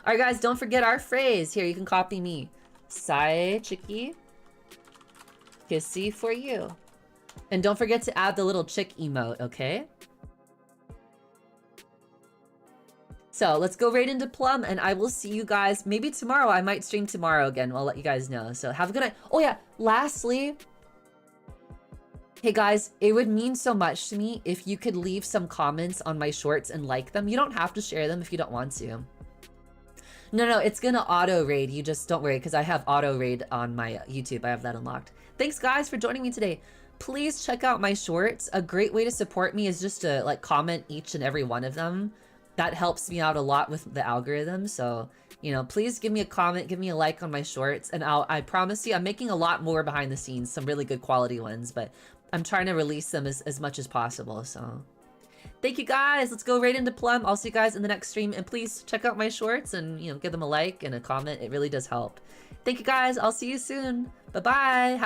alright guys, don't forget our phrase. Here, you can copy me. Sai Chicky. Kissy for you. And don't forget to add the little chick emote, okay? So let's go right into Plum, and I will see you guys maybe tomorrow. I might stream tomorrow again. I'll let you guys know. So have a good night. Oh yeah, lastly, hey guys, it would mean so much to me if you could leave some comments on my shorts and like them. You don't have to share them if you don't want to. No, it's gonna auto raid. You just don't worry, because I have auto raid on my YouTube. I have that unlocked. Thanks guys for joining me today. Please check out my shorts. A great way to support me is just to like comment each and every one of them. That helps me out a lot with the algorithm. So, you know, please give me a comment, give me a like on my shorts, and I promise you, I'm making a lot more behind the scenes, some really good quality ones, but I'm trying to release them as much as possible. So thank you guys. Let's go right into Plum. I'll see you guys in the next stream, and please check out my shorts and, you know, give them a like and a comment. It really does help. Thank you guys. I'll see you soon. Bye-bye.